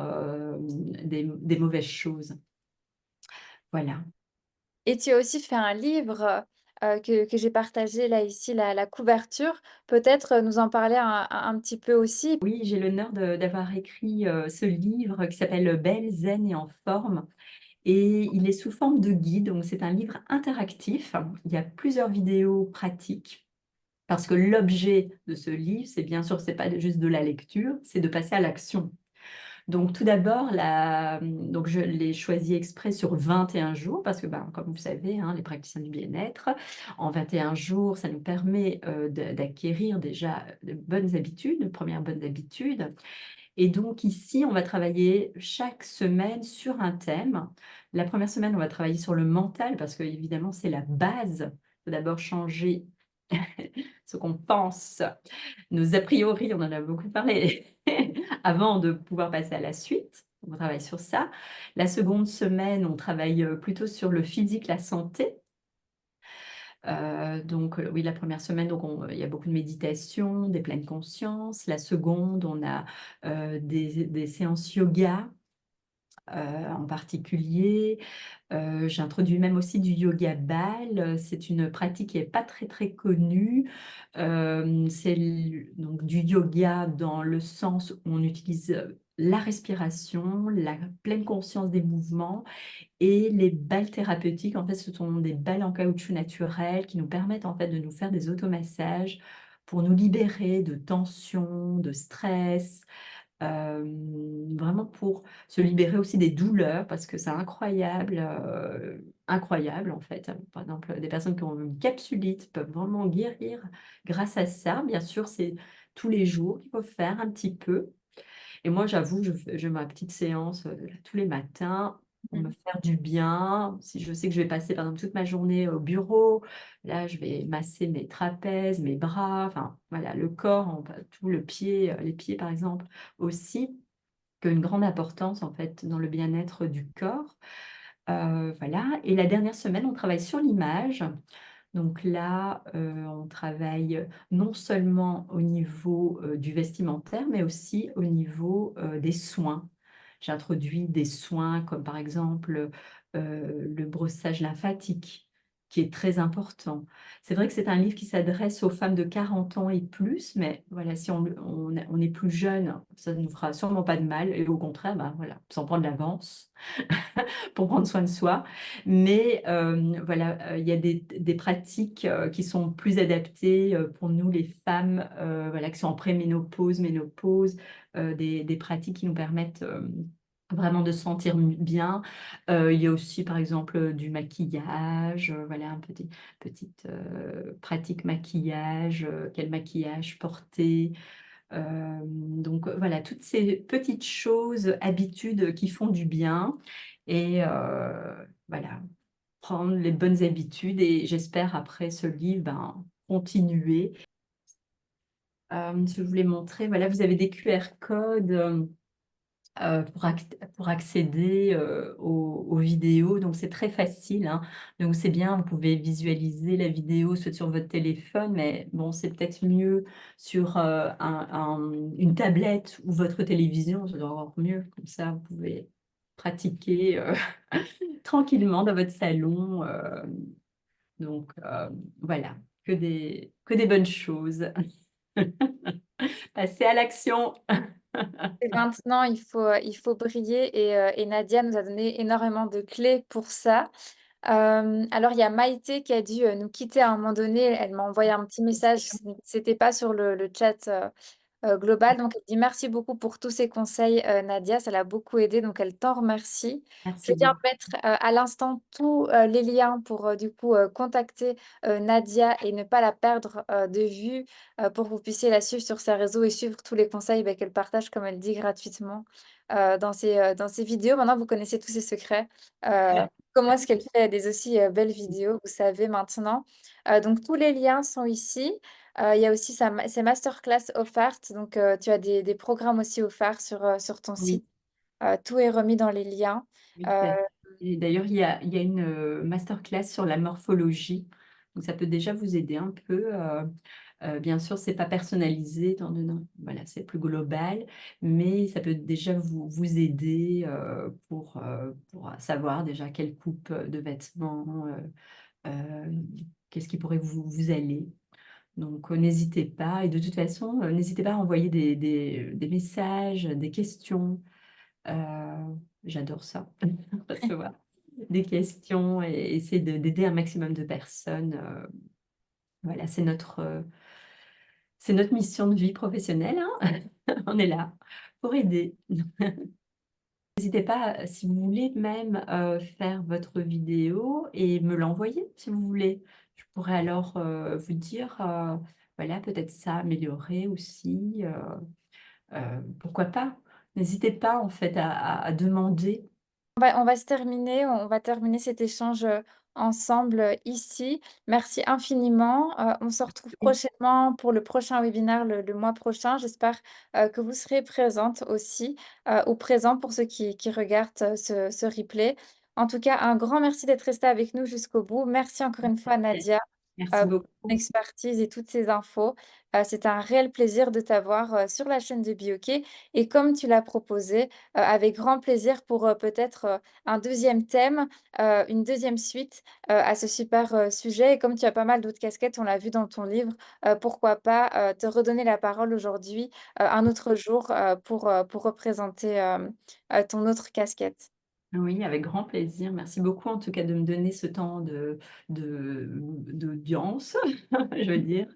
des mauvaises choses. Voilà. Et tu as aussi fait un livre, que j'ai partagé là, ici, la couverture. Peut-être, nous en parler un petit peu aussi? Oui, j'ai l'honneur d'avoir écrit, ce livre qui s'appelle «Belle, zen et en forme» et il est sous forme de guide, donc c'est un livre interactif. Il y a plusieurs vidéos pratiques parce que l'objet de ce livre, c'est bien sûr, c'est pas juste de la lecture, c'est de passer à l'action. Donc tout d'abord, donc je l'ai choisi exprès sur 21 jours parce que, ben, comme vous savez, hein, les praticiens du bien-être, en 21 jours, ça nous permet, d'acquérir déjà de bonnes habitudes, de premières bonnes habitudes et donc ici, on va travailler chaque semaine sur un thème. La première semaine, on va travailler sur le mental parce qu'évidemment, c'est la base. Il faut d'abord changer ce qu'on pense, nos a priori, on en a beaucoup parlé avant de pouvoir passer à la suite. On travaille sur ça. La seconde semaine, on travaille, plutôt sur le physique, la santé. Donc, oui, la première semaine, donc il y a beaucoup de méditation, des pleines consciences. La seconde, on a, des séances yoga. en particulier. J'introduis même aussi du yoga ball, c'est une pratique qui est pas très, très connue. C'est donc du yoga dans le sens où on utilise, la respiration, la pleine conscience des mouvements et les balles thérapeutiques. En fait, ce sont des balles en caoutchouc naturel qui nous permettent, en fait, de nous faire des automassages pour nous libérer de tensions, de stress, vraiment pour se libérer aussi des douleurs parce que c'est incroyable, incroyable en fait. Par exemple, des personnes qui ont une capsulite peuvent vraiment guérir grâce à ça. Bien sûr, c'est tous les jours qu'il faut faire un petit peu et moi, j'avoue, j'ai ma petite séance, tous les matins pour me Mmh. faire du bien. Si je sais que je vais passer, par exemple, toute ma journée au bureau, là, je vais masser mes trapèzes, mes bras, enfin, voilà, le corps, tout le pied, les pieds, par exemple, aussi, qui ont une grande importance, en fait, dans le bien-être du corps. Voilà et la dernière semaine, on travaille sur l'image. Donc là, on travaille non seulement au niveau, du vestimentaire, mais aussi au niveau, des soins. J'introduis des soins comme par exemple, le brossage lymphatique qui est très important. C'est vrai que c'est un livre qui s'adresse aux femmes de 40 ans et plus, mais voilà, si on est plus jeune, ça ne nous fera sûrement pas de mal et au contraire, ben, voilà, s'en prendre l'avance pour prendre soin de soi. Mais voilà, il y a des pratiques qui sont plus adaptées pour nous, les femmes, voilà, qui sont en préménopause, ménopause, des pratiques qui nous permettent vraiment de se sentir bien. Il y a aussi, par exemple, du maquillage, voilà, petite pratique maquillage, quel maquillage porter. Donc voilà, toutes ces petites choses, habitudes qui font du bien et voilà, prendre les bonnes habitudes et j'espère après ce livre, ben, continuer. Je voulais montrer, voilà, vous avez des QR codes, pour accéder, aux vidéos, donc c'est très facile, hein. Donc c'est bien, vous pouvez visualiser la vidéo soit sur votre téléphone, mais bon, c'est peut-être mieux sur, une tablette ou votre télévision, c'est encore mieux. Comme ça, vous pouvez pratiquer, tranquillement dans votre salon, donc voilà, que des bonnes choses. Passez à l'action. Et maintenant, il faut briller et Nadia nous a donné énormément de clés pour ça. Alors il y a Maïté qui a dû, nous quitter à un moment donné. Elle m'a envoyé un petit message, c'était pas sur le chat, global. Donc elle dit: «Merci beaucoup pour tous ces conseils, Nadia, ça l'a beaucoup aidée», donc elle t'en remercie. Je Merci viens de beaucoup. mettre, à l'instant tous, les liens pour, du coup, contacter, Nadia et ne pas la perdre, de vue, pour que vous puissiez la suivre sur ses réseaux et suivre tous les conseils, bah, qu'elle partage, comme elle dit, gratuitement, dans ses vidéos. Maintenant, vous connaissez tous ses secrets. Comment est-ce qu'elle fait des aussi, belles vidéos, vous savez maintenant. Donc tous les liens sont ici. Il y a aussi ses masterclass offertes, donc tu as des programmes aussi offerts sur ton Oui. site. Tout est remis dans les liens. Oui, Heu, tout à fait. Et d'ailleurs, il y a une, masterclass sur la morphologie, donc ça peut déjà vous aider un peu, bien sûr, c'est pas personnalisé étant donné voilà, c'est plus global, mais ça peut déjà vous aider, pour savoir déjà quelle coupe, de vêtements, qu'est-ce qui pourrait vous aller. Donc n'hésitez pas et de toute façon, n'hésitez pas à envoyer des messages, des questions. J'adore ça, recevoir des questions et essayer d'aider un maximum de personnes. Voilà, c'est notre mission de vie professionnelle, hein. On est là pour aider. N'hésitez pas, si vous voulez même, faire votre vidéo et me l'envoyer, si vous voulez. Je pourrais alors, vous dire, voilà, peut-être ça améliorer aussi, pourquoi pas? N'hésitez pas en fait à demander. on va terminer cet échange, ensemble, ici. Merci infiniment. On se retrouve prochainement pour le prochain webinaire le mois prochain. J'espère, que vous serez présente aussi, ou présents pour ceux qui regardent, ce replay. En tout cas, un grand merci d'être resté avec nous jusqu'au bout. Merci encore une fois, Nadia. Merci ton beaucoup. expertise et toutes ces infos. C'était un réel plaisir de t'avoir, sur la chaîne de Bioquet et comme tu l'as proposé, avec grand plaisir pour, peut-être, un deuxième thème, une deuxième suite, à ce super, sujet et comme tu as pas mal d'autres casquettes, on l'a vu dans ton livre, pourquoi pas, te redonner la parole aujourd'hui, un autre jour, pour représenter, ton autre casquette. Oui, avec grand plaisir. Merci beaucoup en tout cas de me donner ce temps de d'audience, je veux dire,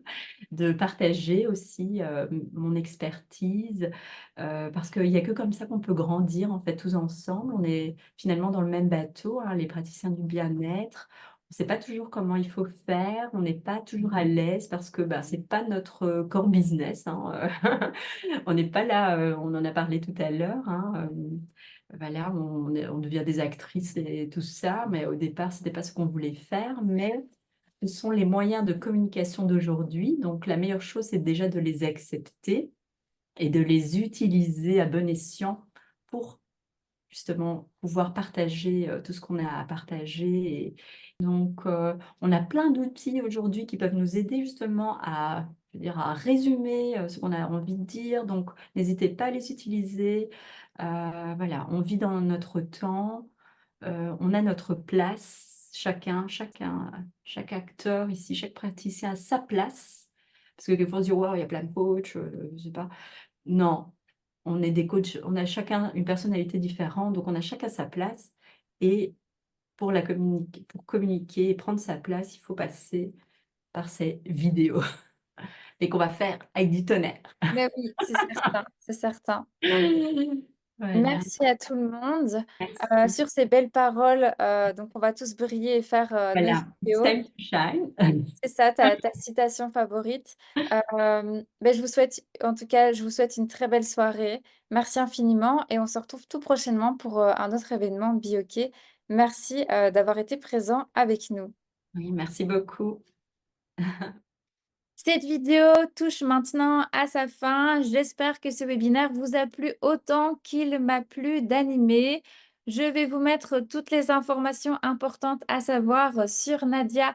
de partager aussi, mon expertise, parce qu'il y a que comme ça qu'on peut grandir en fait tous ensemble. On est finalement dans le même bateau, hein, les praticiens du bien-être. On ne sait pas toujours comment il faut faire, on n'est pas toujours à l'aise parce que, bah, c'est pas notre, core business, hein, on n'est pas là, on en a parlé tout à l'heure, hein, voilà, on devient des actrices et tout ça, mais au départ, c'était pas ce qu'on voulait faire, mais ce sont les moyens de communication d'aujourd'hui. Donc, la meilleure chose, c'est déjà de les accepter et de les utiliser à bon escient pour justement pouvoir partager tout ce qu'on a à partager. Et donc, on a plein d'outils aujourd'hui qui peuvent nous aider justement à, je veux dire, à résumer ce qu'on a envie de dire. Donc, n'hésitez pas à les utiliser. Voilà, on vit dans notre temps, on a notre place, chaque acteur ici, chaque praticien a sa place. Parce que des fois, on se dit, wow, il y a plein de coachs, je sais pas. Non, on est des coachs, on a chacun une personnalité différente, donc on a chacun sa place. Et pour communiquer et prendre sa place, il faut passer par ces vidéos et qu'on va faire avec du tonnerre. Mais oui, c'est certain, c'est certain. Voilà, Merci à tout le monde, merci. sur ces belles paroles, donc on va tous briller et faire, nos Voilà, it's vidéos. time to shine. C'est ça, ta citation favorite. Beh, je vous souhaite en tout cas, je vous souhaite une très belle soirée. Merci infiniment et on se retrouve tout prochainement pour, un autre événement Bioquet. Merci, d'avoir été présent avec nous. Oui, merci beaucoup. Cette vidéo touche maintenant à sa fin. J'espère que ce webinaire vous a plu autant qu'il m'a plu d'animer. Je vais vous mettre toutes les informations importantes à savoir sur Nadia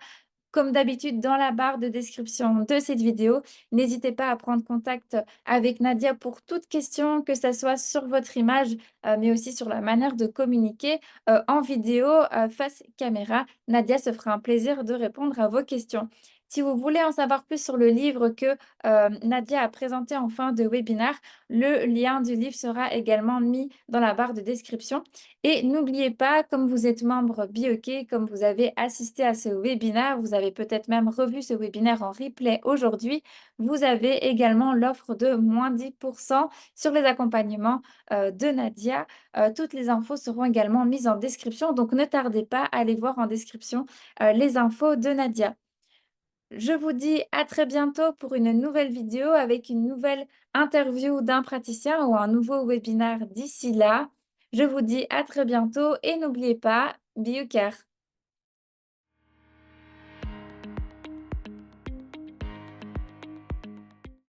comme d'habitude, dans la barre de description de cette vidéo, n'hésitez pas à prendre contact avec Nadia pour toute question, que ça soit sur votre image, mais aussi sur la manière de communiquer, en vidéo, face caméra. Nadia se fera un plaisir de répondre à vos questions. Si vous voulez en savoir plus sur le livre que, Nadia a présenté en fin de webinaire, le lien du livre sera également mis dans la barre de description. Et n'oubliez pas, comme vous êtes membre Bioquet, comme vous avez assisté à ce webinaire, vous avez peut-être même revu ce webinaire en replay aujourd'hui, vous avez également l'offre de moins 10% sur les accompagnements de Nadia. Toutes les infos seront également mises en description, donc ne tardez pas à aller voir en description les infos de Nadia. Je vous dis à très bientôt pour une nouvelle vidéo avec une nouvelle interview d'un praticien ou un nouveau webinaire d'ici là. Je vous dis à très bientôt et n'oubliez pas, be you care.